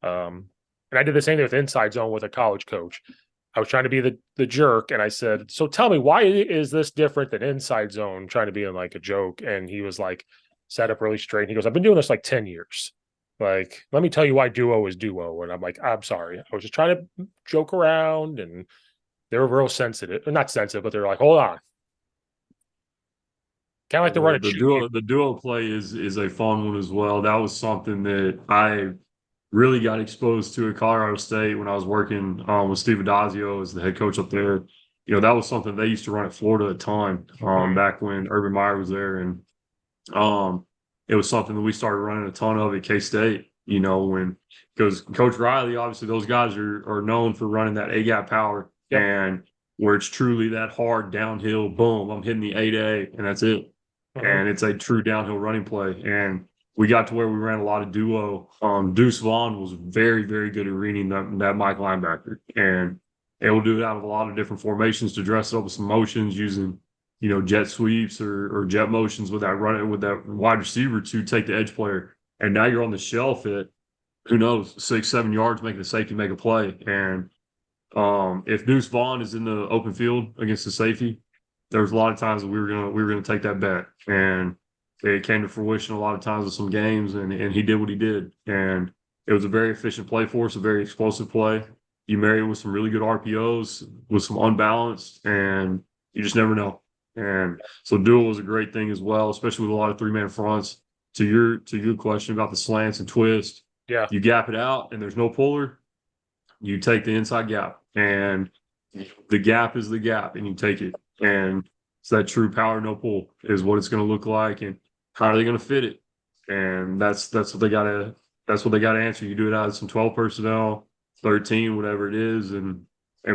And I did the same thing with inside zone with a college coach. I was trying to be the jerk. And I said, so tell me, why is this different than inside zone? Trying to be in like a joke. And he was like, sat up really straight. And he goes, I've been doing this like 10 years. Like, let me tell you why duo is duo. And I'm like, I'm sorry. I was just trying to joke around. And they were real sensitive. Or not sensitive, but they're like, hold on. Kind of like the run
the duo play is a fun one as well. That was something that I really got exposed to at Colorado State when I was working with Steve Adazio as the head coach up there. That was something they used to run at Florida a ton back when Urban Meyer was there, and it was something that we started running a ton of at K State. Because Coach Riley, obviously, those guys are known for running that A gap power, and where it's truly that hard downhill. Boom, I'm hitting the 8A, and that's it. And it's a true downhill running play. And we got to where we ran a lot of duo. Deuce Vaughn was very, very good at reading that Mike linebacker. And able to do it out of a lot of different formations to dress it up with some motions using, jet sweeps or jet motions with that wide receiver to take the edge player. And now you're on the shelf at who knows, 6, 7 yards, making a safety make a play. And if Deuce Vaughn is in the open field against the safety, there was a lot of times that we were gonna take that bet, and it came to fruition a lot of times with some games, and he did what he did, and it was a very efficient play for us, a very explosive play. You marry it with some really good RPOs, with some unbalanced, and you just never know. And so dual was a great thing as well, especially with a lot of 3-man fronts. To your question about the slants and twist,
Yeah,
you gap it out, and there's no puller. You take the inside gap, and the gap is the gap, and you take it. And it's that true power no pull is what it's going to look like, and how are they going to fit it? And that's what they gotta answer. You do it out of some 12 personnel, 13, whatever it is, and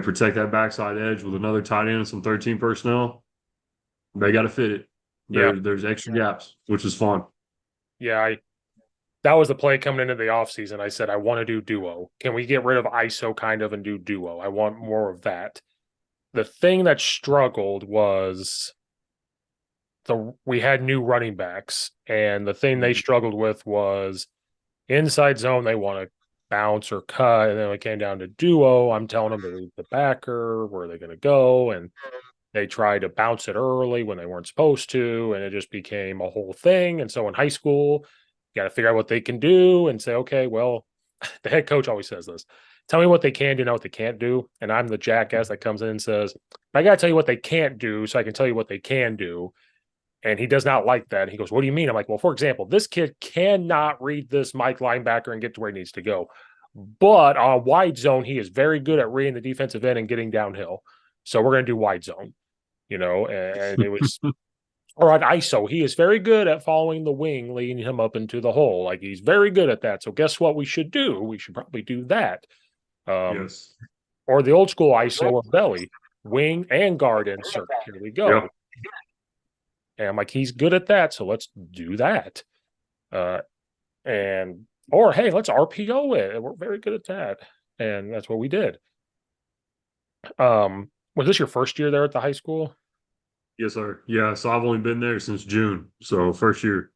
protect that backside edge with another tight end and some 13 personnel. They got to fit it.
yeah,
There's extra gaps, which is fun.
yeah. That was the play coming into the offseason. I said, I want to do duo. Can we get rid of ISO kind of and do duo? I want more of that. The thing that struggled was we had new running backs, and the thing they struggled with was inside zone. They want to bounce or cut, and then when it came down to duo, I'm telling them to leave the backer. Where are they going to go? And they tried to bounce it early when they weren't supposed to, and it just became a whole thing. And so in high school, you got to figure out what they can do and say, okay, well, the head coach always says this. Tell me what they can do, not what they can't do. And I'm the jackass that comes in and says, I got to tell you what they can't do so I can tell you what they can do. And he does not like that. He goes, what do you mean? I'm like, well, for example, this kid cannot read this Mike linebacker and get to where he needs to go. But on wide zone, he is very good at reading the defensive end and getting downhill. So we're going to do wide zone, and it was, or on ISO, he is very good at following the wing, leading him up into the hole. Like he's very good at that. So guess what we should do? We should probably do that. Um,
Yes.
or the old school ISO of belly, wing and guard insert. Here we
Yep.
go. And I'm like, he's good at that. So let's do that. Uh, or hey, let's RPO it. We're very good at that. And that's what we did. Was this your first year there at the high school?
Yes, sir. Yeah. So I've only been there since June. So first year.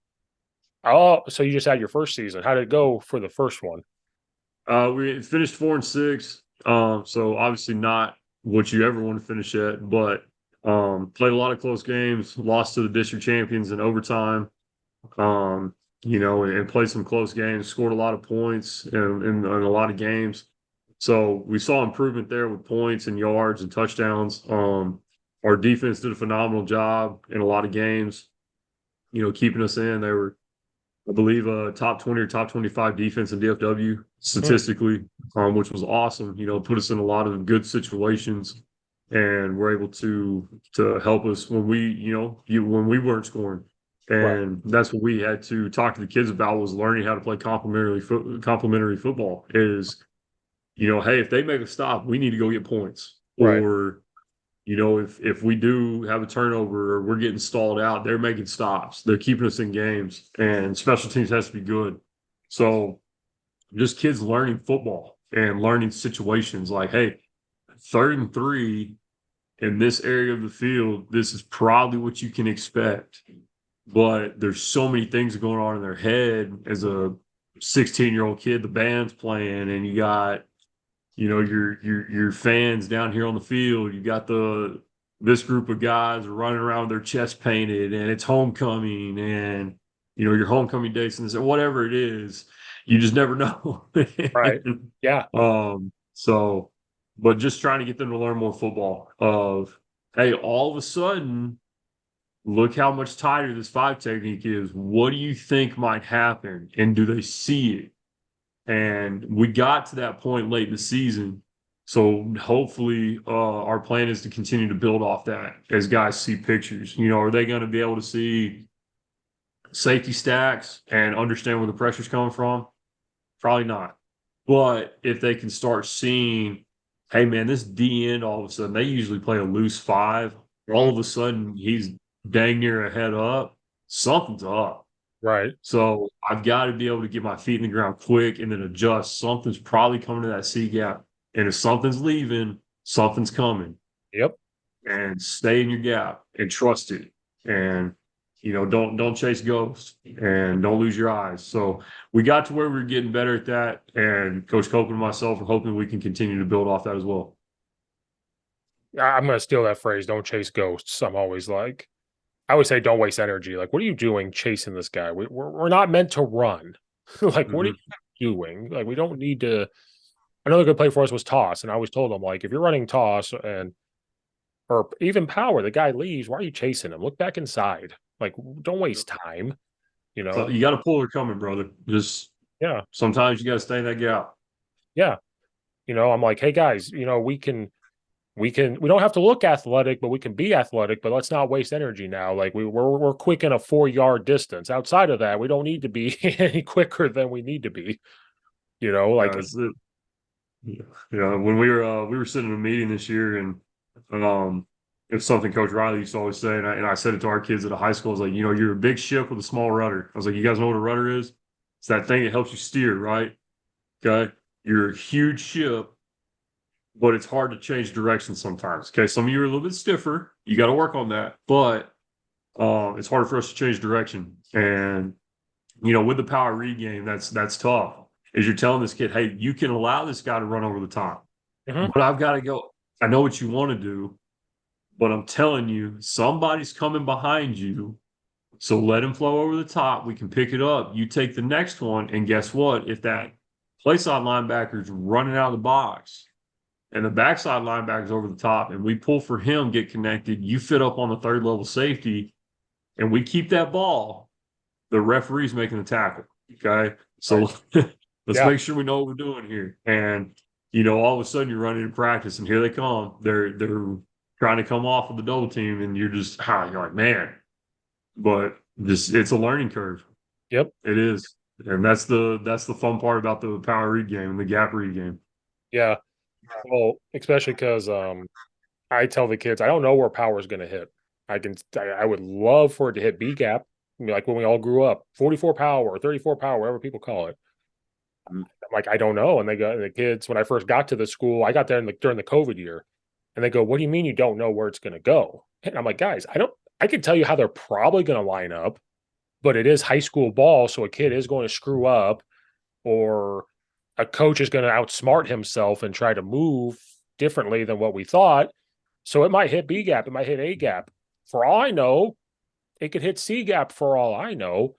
Oh, so you just had your first season. How did it go for the first one?
We finished 4-6. So obviously not what you ever want to finish at, but played a lot of close games, lost to the district champions in overtime. And played some close games, scored a lot of points in a lot of games. So we saw improvement there with points and yards and touchdowns. Our defense did a phenomenal job in a lot of games, keeping us in. They were, I believe, a top 20 or top 25 defense in DFW
Hmm,
statistically, which was awesome. Put us in a lot of good situations, and were able to help us when when we weren't scoring.
right,
And that's what we had to talk to the kids about, was learning how to play complementary football. Is, hey, if they make a stop, we need to go get points.
right.
Or, if we do have a turnover or we're getting stalled out, they're making stops. They're keeping us in games, and special teams has to be good. So just kids learning football and learning situations like, hey, 3rd and 3 in this area of the field, this is probably what you can expect. But there's so many things going on in their head as a 16-year-old kid. The band's playing, and you got, your fans down here on the field. You got this group of guys running around with their chest painted, and it's homecoming, and your homecoming dates and whatever it is, you just never know.
Right. Yeah.
So, but just trying to get them to learn more football. Of, hey, all of a sudden, look how much tighter this 5 technique is. What do you think might happen? And do they see it? And we got to that point late in the season. So hopefully our plan is to continue to build off that as guys see pictures. Are they going to be able to see safety stacks and understand where the pressure's coming from? Probably not. But if they can start seeing, hey man, this D end, all of a sudden, they usually play a loose 5. All of a sudden he's dang near a head up. Something's up.
Right.
So I've got to be able to get my feet in the ground quick and then adjust. Something's probably coming to that C gap. And if something's leaving, something's coming.
Yep.
And stay in your gap and trust it. And don't chase ghosts and don't lose your eyes. So we got to where we were getting better at that, and Coach Copeland and myself are hoping we can continue to build off that as well.
I'm gonna steal that phrase. Don't chase ghosts. I'm always like, I always say, don't waste energy. Like, what are you doing chasing this guy? We're not meant to run. Like, what are
Mhm.
you doing? Like, we don't need to. Another good play for us was toss, and I always told him like, if you're running toss and or even power, the guy leaves. Why are you chasing him? Look back inside. Like, don't waste time. You
So
know?
you got to pull her coming, brother. Just
Yeah,
sometimes you got to stay in that gap.
yeah. I'm like, hey guys, we don't have to look athletic, but we can be athletic, but let's not waste energy now. Like we're quick in a 4 yard distance. Outside of that, we don't need to be any quicker than we need to be. Like
It's, when we were sitting in a meeting this year, and um, it's something Coach Riley used to always say, and I said it to our kids at a high school. I was like, you're a big ship with a small rudder. I was like, you guys know what a rudder is? It's that thing that helps you steer, right? Okay, you're a huge ship, but it's hard to change direction sometimes. Okay, some of you are a little bit stiffer. You got to work on that, but it's harder for us to change direction. And with the power read game, that's tough. Is you're telling this kid, hey, you can allow this guy to run over the top,
mhm.
but I've got to go. I know what you want to do, but I'm telling you, somebody's coming behind you. So let him flow over the top. We can pick it up. You take the next one, and guess what? If that play side linebacker's running out of the box and the backside linebacker's over the top, and we pull for him, get connected, you fit up on the third level safety, and we keep that ball, the referee's making the tackle. Okay.
Right.
So let's
Yeah.
make sure we know what we're doing here. And all of a sudden you're running in practice and here they come. They're trying to come off of the double team, and you're like, man. But this it's a learning curve.
Yep.
It is. And that's the fun part about the power read game and the gap read game.
Yeah. Well, especially because I tell the kids I don't know where power is going to hit. I would love for it to hit B gap. I mean, like when we all grew up, 44 power or 34 power, whatever people call it.
Mm.
I'm like, I don't know. And the kids, when I first got to the school, I got there during the COVID year, and they go, "What do you mean you don't know where it's going to go?" And I'm like, guys, I can tell you how they're probably going to line up, but it is high school ball. So a kid is going to screw up, or a coach is going to outsmart himself and try to move differently than what we thought. So it might hit B gap, it might hit A gap. For all I know, it could hit C gap for all I know.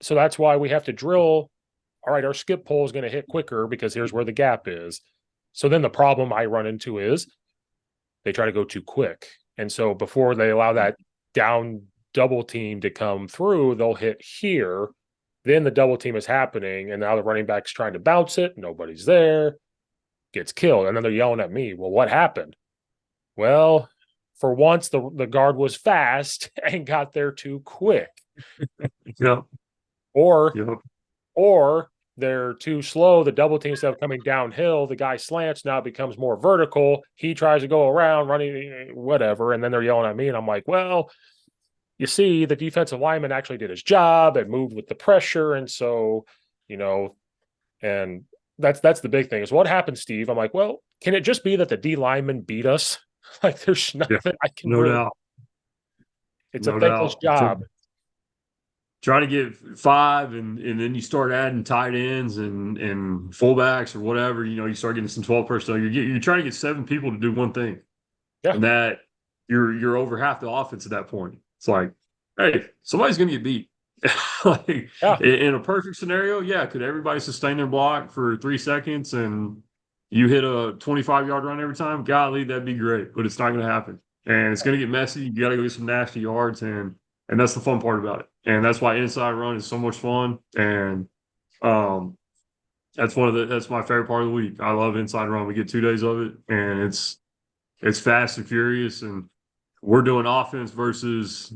So that's why we have to drill. All right, our skip pole is going to hit quicker because here's where the gap is. So then the problem I run into is they try to go too quick. And so before they allow that down double team to come through, they'll hit here. Then the double team is happening. And now the running back's trying to bounce it. Nobody's there, gets killed. And then they're yelling at me, well, what happened? Well, for once, the guard was fast and got there too quick.
Yep.
Or
Yep.
or they're too slow. The double team instead of coming downhill, the guy slants, now it becomes more vertical. He tries to go around running, whatever, and then they're yelling at me, and I'm like, well, you see, the defensive lineman actually did his job and moved with the pressure, and so, you know, and that's the big thing is what happened, Steve. I'm like, well, can it just be that the D lineman beat us? Like, there's
Yeah.
nothing I can
No
really.
doubt.
It's a
No
thankless
doubt.
job.
Try to get five, and then you start adding tight ends and fullbacks or whatever. You start getting some 12 personnel. You're trying to get seven people to do one thing,
Yeah,
and that you're over half the offense at that point. It's like, hey, somebody's going to get beat. Like
yeah,
in a perfect scenario, yeah, could everybody sustain their block for 3 seconds and you hit a 25-yard run every time? Golly, that'd be great, but it's not going to happen, and it's going to get messy. You got to go get some nasty yards, and that's the fun part about it. And that's why inside run is so much fun. And um, that's my favorite part of the week. I love inside run. We get 2 days of it, and it's fast and furious. And we're doing offense versus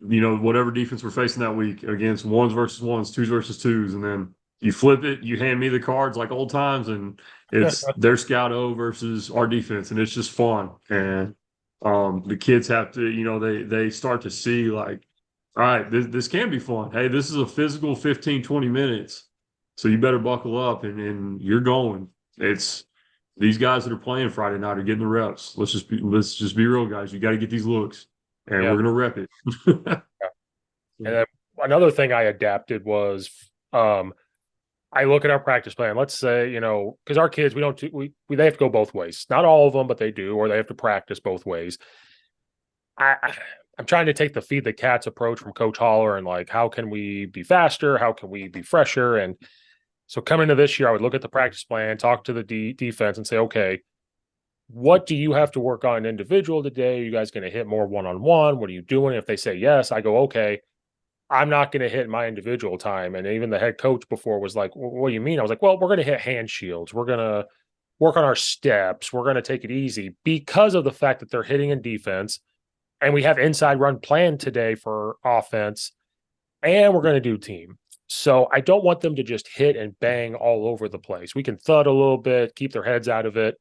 whatever defense we're facing that week against ones versus ones, twos versus twos, and then you flip it. You hand me the cards like old times, and it's their scout O versus our defense, and it's just fun. And the kids have to, they start to see like, all right, this can be fun. Hey, this is a physical 15, 20 minutes. So you better buckle up and you're going. It's these guys that are playing Friday night are getting the reps. Let's just be real, guys. You got to get these looks, and
yeah,
we're gonna rep it.
And then another thing I adapted was I look at our practice plan. Let's say, because our kids, we don't they have to go both ways. Not all of them, but they do, or they have to practice both ways. I I'm trying to take the feed the cats approach from Coach Holler and like how can we be faster? How can we be fresher? And so coming into this year, I would look at the practice plan, talk to the defense, and say, okay, what do you have to work on individual today? Are you guys going to hit more one on one? What are you doing? If they say yes, I go, okay, I'm not going to hit my individual time. And even the head coach before was like, what do you mean? I was like, well, we're going to hit hand shields. We're going to work on our steps. We're going to take it easy because of the fact that they're hitting in defense. And we have inside run planned today for offense. And we're going to do team. So I don't want them to just hit and bang all over the place. We can thud a little bit, keep their heads out of it.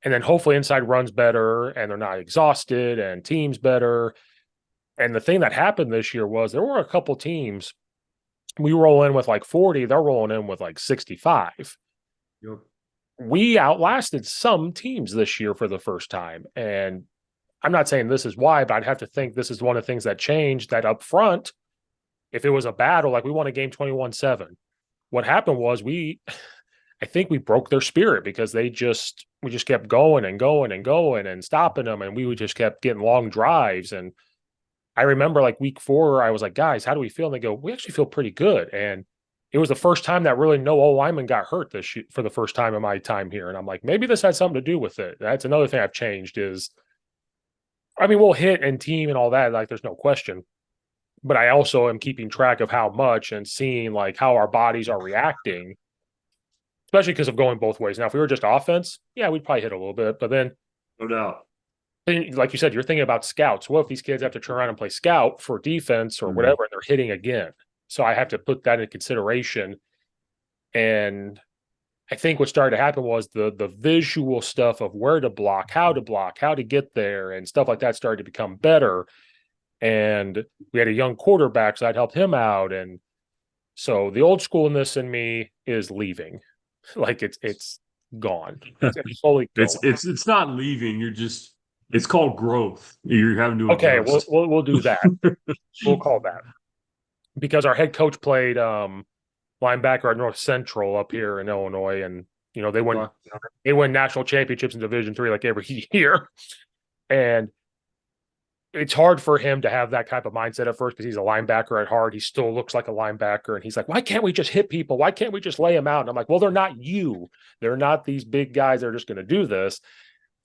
And then hopefully inside runs better and they're not exhausted and teams better. And the thing that happened this year was there were a couple teams we roll in with like 40, they're rolling in with like 65.
Yep.
We outlasted some teams this year for the first time. And I'm not saying this is why, but I'd have to think this is one of the things that changed that up front. If it was a battle, like we won a game 21-7, what happened was I think we broke their spirit because we just kept going and going and going and stopping them. And we just kept getting long drives. And I remember like week 4, I was like, guys, how do we feel? And they go, we actually feel pretty good. And it was the first time that really no O lineman got hurt for the first time in my time here. And I'm like, maybe this had something to do with it. That's another thing I've changed is, I mean, we'll hit and team and all that. Like there's no question. But I also am keeping track of how much and seeing like how our bodies are reacting, especially because of going both ways. Now, if we were just offense, yeah, we'd probably hit a little bit. But then,
No doubt.
like you said, you're thinking about scouts. What if these kids have to turn around and play scout for defense or whatever, and they're hitting again? So I have to put that in consideration. And I think what started to happen was the visual stuff of where to block, how to get there, and stuff like that started to become better. And we had a young quarterback, so that helped him out. And so the old schoolness in me is leaving. Like it's gone. It's slowly going.
It's not leaving. It's called growth. You're having to
Okay,
adjust.
we'll do that. We'll call that because our head coach played linebacker at North Central up here in Illinois, and they win national championships in Division III like every year, and it's hard for him to have that type of mindset at first because he's a linebacker at heart. He still looks like a linebacker, and he's like, "Why can't we just hit people? Why can't we just lay them out?" And I'm like, "Well, they're not you. They're not these big guys that are just going to do this."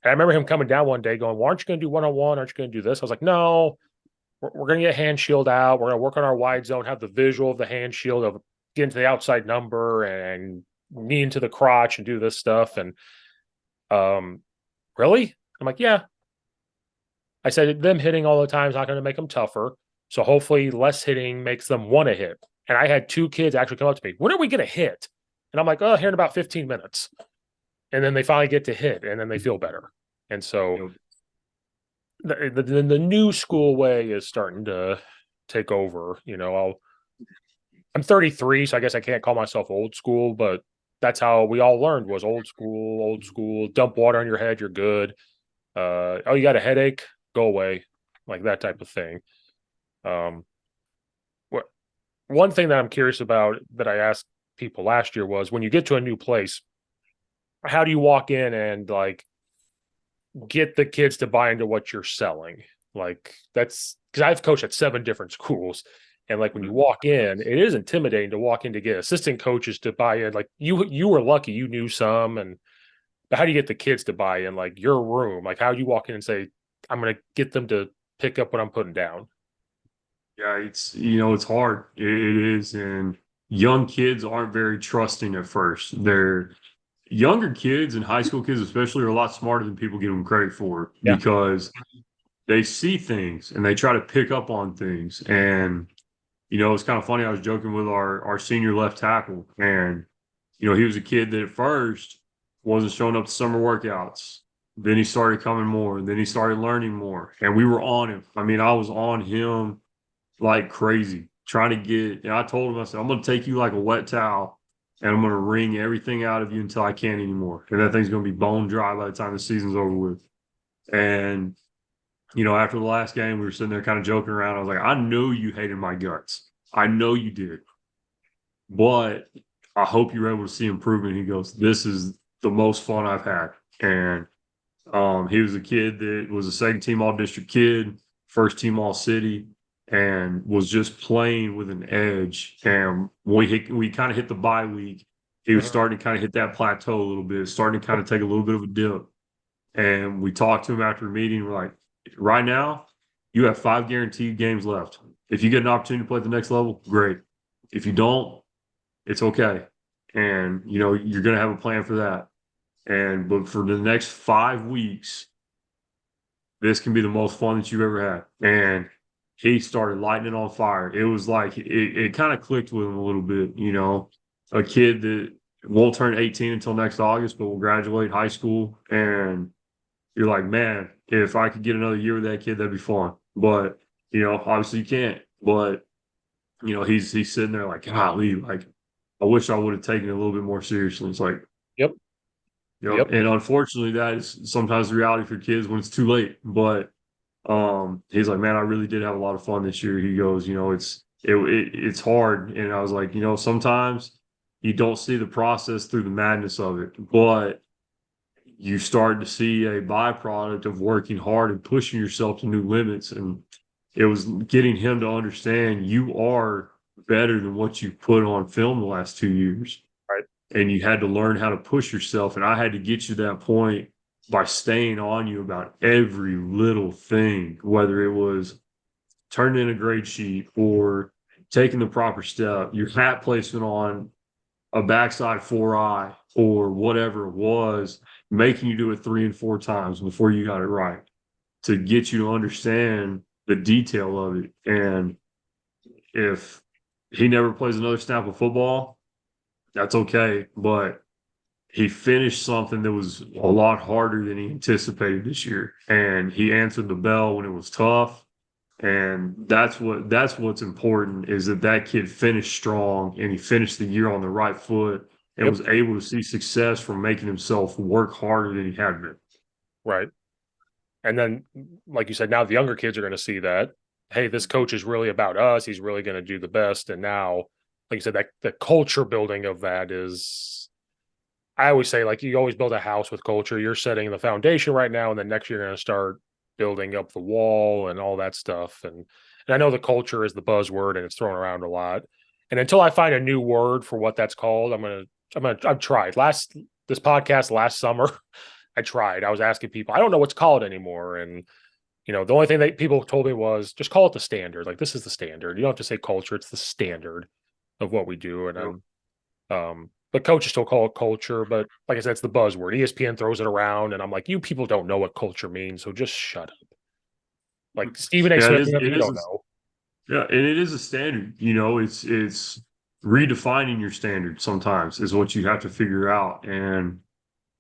And I remember him coming down one day going, well, aren't you going to do one-on-one? Aren't you going to do this? I was like, no, we're going to get hand shield out. We're going to work on our wide zone, have the visual of the hand shield of getting to the outside number and knee into the crotch and do this stuff. And really? I'm like, yeah. I said, them hitting all the time is not going to make them tougher. So hopefully less hitting makes them want to hit. And I had 2 kids actually come up to me, when are we going to hit? And I'm like, oh, here in about 15 minutes. And then they finally get to hit and then they feel better. And so the new school way is starting to take over. I'm 33, so I guess I can't call myself old school, but that's how we all learned was old school, dump water on your head, you're good. Oh, you got a headache? Go away. Like that type of thing. One thing that I'm curious about that I asked people last year was when you get to a new place, how do you walk in and like get the kids to buy into what you're selling? Like that's because I've coached at 7 different schools. And like when you walk in, it is intimidating to walk in to get assistant coaches to buy in. Like you were lucky, you knew some, but how do you get the kids to buy in like your room? Like how do you walk in and say, I'm gonna get them to pick up what I'm putting down?
Yeah, it's hard. It is. And young kids aren't very trusting at first. They're younger kids and high school kids especially are a lot smarter than people give them credit for
Yeah.
because they see things and they try to pick up on things. And, it's kind of funny. I was joking with our senior left tackle, and, he was a kid that at first wasn't showing up to summer workouts. Then he started coming more, and then he started learning more. And we were on him. I mean, I was on him like crazy, trying to and I told him, I said, I'm going to take you like a wet towel and I'm going to wring everything out of you until I can't anymore. And that thing's going to be bone dry by the time the season's over with. And After the last game, we were sitting there kind of joking around. I was like, I know you hated my guts. I know you did, but I hope you're able to see improvement. He goes, this is the most fun I've had. And he was a kid that was a second team all district kid, first team all city, and was just playing with an edge. And when we kind of hit the bye week, he was
Mhm.
starting to kind of hit that plateau a little bit, starting to kind of take a little bit of a dip. And we talked to him after the meeting. We're like, right now, you have 5 guaranteed games left. If you get an opportunity to play at the next level, great. If you don't, it's okay. And you're gonna have a plan for that. But for the next 5 weeks, this can be the most fun that you've ever had. And he started lighting it on fire. It was like it kind of clicked with him a little bit. A kid that won't turn 18 until next August, but will graduate high school. And you're like, man, if I could get another year with that kid, that'd be fun. But obviously you can't. But he's sitting there like, golly, like I wish I would have taken it a little bit more seriously. It's like,
Yep. Yep.
and unfortunately, that is sometimes the reality for kids when it's too late. But he's like, man, I really did have a lot of fun this year. He goes, it's hard, and I was like, sometimes you don't see the process through the madness of it, but you start to see a byproduct of working hard and pushing yourself to new limits. And it was getting him to understand you are better than what you put on film the last 2 years.
Right.
And you had to learn how to push yourself. And I had to get you to that point by staying on you about every little thing, whether it was turning in a grade sheet or taking the proper step, your hat placement on a backside 4-eye or whatever it was, making you do it 3 and 4 times before you got it right to get you to understand the detail of it. And if he never plays another snap of football, that's okay. But he finished something that was a lot harder than he anticipated this year. And he answered the bell when it was tough. And that's what's important is that kid finished strong and he finished the year on the right foot and
Yep.
was able to see success from making himself work harder than he had been.
Right. And then, like you said, now the younger kids are going to see that, hey, this coach is really about us. He's really going to do the best. And now, like you said, that the culture building of that is, I always say, like, you always build a house with culture. You're setting the foundation right now, and then next year you're going to start building up the wall and all that stuff. And I know the culture is the buzzword and it's thrown around a lot. And until I find a new word for what that's called, I've tried this podcast last summer. I tried. I was asking people, I don't know what's called anymore. And, the only thing that people told me was just call it the standard. Like, this is the standard. You don't have to say culture. It's the standard of what we do. And
You know?
but coaches still call it culture. But like I said, it's the buzzword. ESPN throws it around. And I'm like, you people don't know what culture means. So just shut up. Like Stephen A.
Yeah, it
Smith,
is. It
you don't
is.
know.
Yeah, and it is a standard. It's redefining your standard sometimes is what you have to figure out. And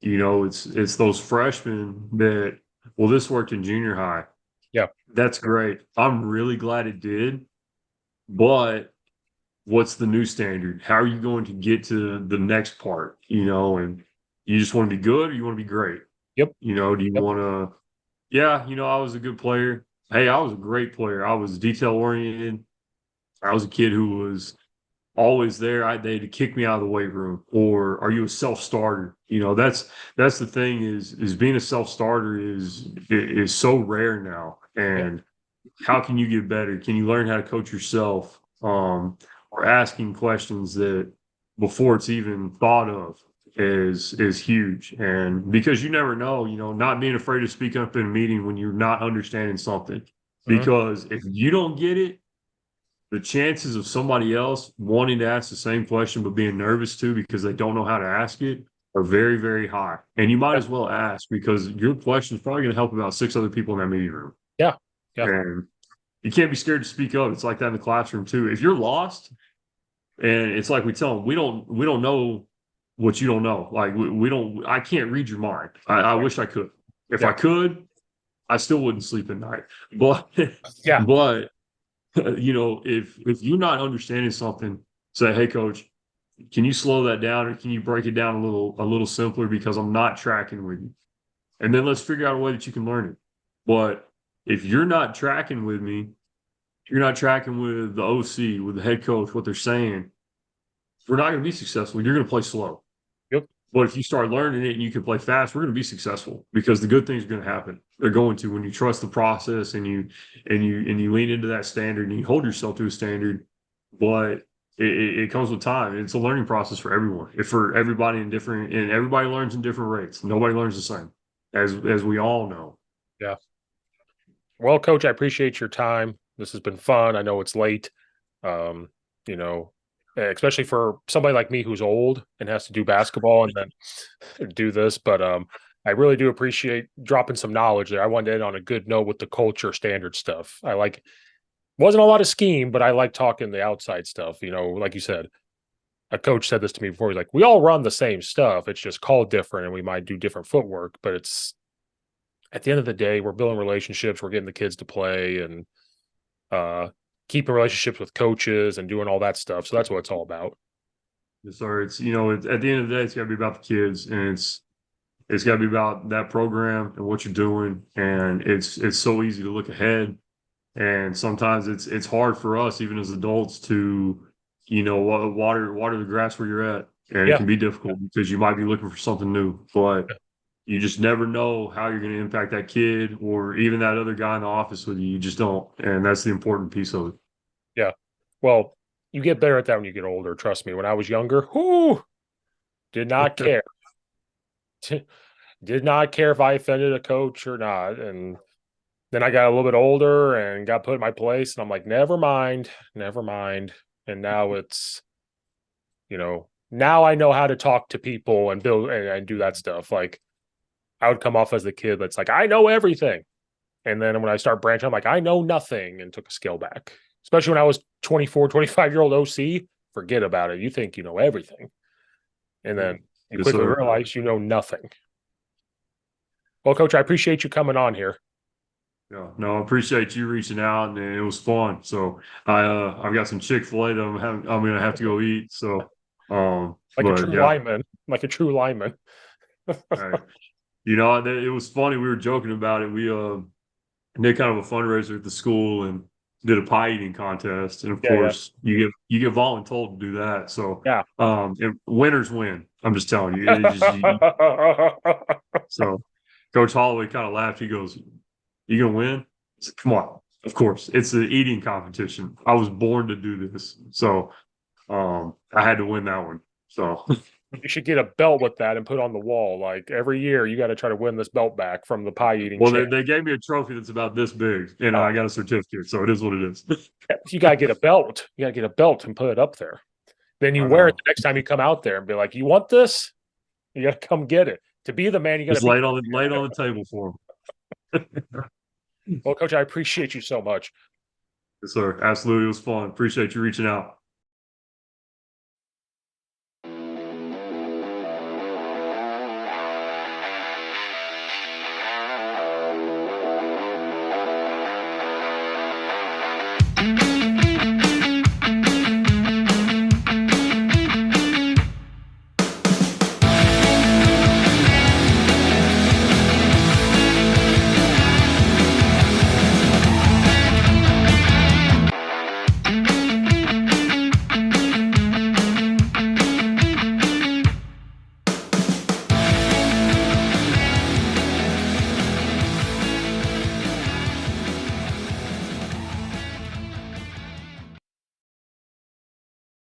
it's those freshmen that this worked in junior high.
Yeah.
That's great. I'm really glad it did. But what's the new standard? How are you going to get to the next part? And you just want to be good or you want to be great?
Yep.
Do you
Yep.
want to, yeah, I was a good player. Hey, I was a great player. I was detail oriented. I was a kid who was always there. They had to kick me out of the weight room. Or are you a self starter? That's the thing is being a self starter is so rare now.
Yep.
And how can you get better? Can you learn how to coach yourself? Or asking questions that before it's even thought of is huge. And because you never know, not being afraid to speak up in a meeting when you're not understanding something.
Mhm.
Because if you don't get it, the chances of somebody else wanting to ask the same question but being nervous too because they don't know how to ask it are very, very high. And you might
Yeah.
as well ask because your question is probably going to help about 6 other people in that meeting room.
Yeah. Yeah.
And you can't be scared to speak up. It's like that in the classroom too. If you're lost, and it's like we tell them, we don't know what you don't know. Like we don't. I can't read your mind. I
Right.
wish I could. If I
Yeah.
could, I still wouldn't sleep at night. But
Yeah.
but if you're not understanding something, say, hey, coach, can you slow that down or can you break it down a little simpler because I'm not tracking with you? And then let's figure out a way that you can learn it. But if you're not tracking with me, you're not tracking with the OC, with the head coach, what they're saying, we're not going to be successful. You're going to play slow.
Yep.
But if you start learning it and you can play fast, we're going to be successful because the good things are going to happen. They're going to when you trust the process and you lean into that standard and you hold yourself to a standard. But it comes with time. It's a learning process for everyone. If for everybody in different and everybody learns in different rates. Nobody learns the same, as we all know.
Yeah. Well, Coach, I appreciate your time. This has been fun. I know it's late. Um, you know, especially for somebody like me who's old and has to do basketball and then do this. But I really do appreciate dropping some knowledge there. I wanted to end on a good note with the culture standard stuff. I like wasn't a lot of scheme, but I like talking the outside stuff. Like you said, a coach said this to me before. He's like, we all run the same stuff. It's just called different and we might do different footwork, but it's at the end of the day, we're building relationships, we're getting the kids to play and uh keeping relationships with coaches and doing all that stuff. So that's what it's all about.
Yes, sir. At the end of the day, it's got to be about the kids, and it's got to be about that program and what you're doing. And it's so easy to look ahead, and sometimes it's hard for us, even as adults, to water the grass where you're at, and it
Yeah.
can be difficult because you might be looking for something new, but you just never know how you're going to impact that kid or even that other guy in the office with you. You just don't, and that's the important piece of it.
Yeah. Well, you get better at that when you get older. Trust me. When I was younger, whoo, did not care. Did not care if I offended a coach or not. And then I got a little bit older and got put in my place. And I'm like, never mind, never mind. And now now I know how to talk to people and build and do that stuff. Like I would come off as the kid that's like, I know everything. And then when I start branching, I'm like, I know nothing and took a scale back. Especially when I was 24, 25-year-old OC, forget about it. You think you know everything. And then you
Yes,
quickly
sir.
realize you know nothing. Well, Coach, I appreciate you coming on here.
Yeah, no, I appreciate you reaching out, and it was fun. So I've got some Chick-fil-A that I'm gonna have to go eat. So
Like a
but
true
yeah,
lineman. Like a true lineman.
all right. It was funny. We were joking about it. We did kind of a fundraiser at the school and did a pie eating contest, and of
Yeah, yeah.
course you get voluntold to do that. So
Yeah.
and winners win. I'm just telling you. So Coach Holloway kind of laughed. He goes, "You gonna win?" I said, "Come on, of course. It's an eating competition. I was born to do this, so I had to win that one." So
You should get a belt with that and put on the wall. Like every year, you got to try to win this belt back from the pie eating
well,
champ.
they gave me a trophy that's about this big, and
Oh,
I got a certificate, so it is what it is.
you got to get a belt. You got to get a belt and put it up there. Then you
I
wear it
know.
the next time you come out there and be like, "You want this? You got to come get it." To be the man, you got to
Just
be.
laid on the table for him.
Well, Coach, I appreciate you so much.
Yes, sir. Absolutely. It was fun. Appreciate you reaching out.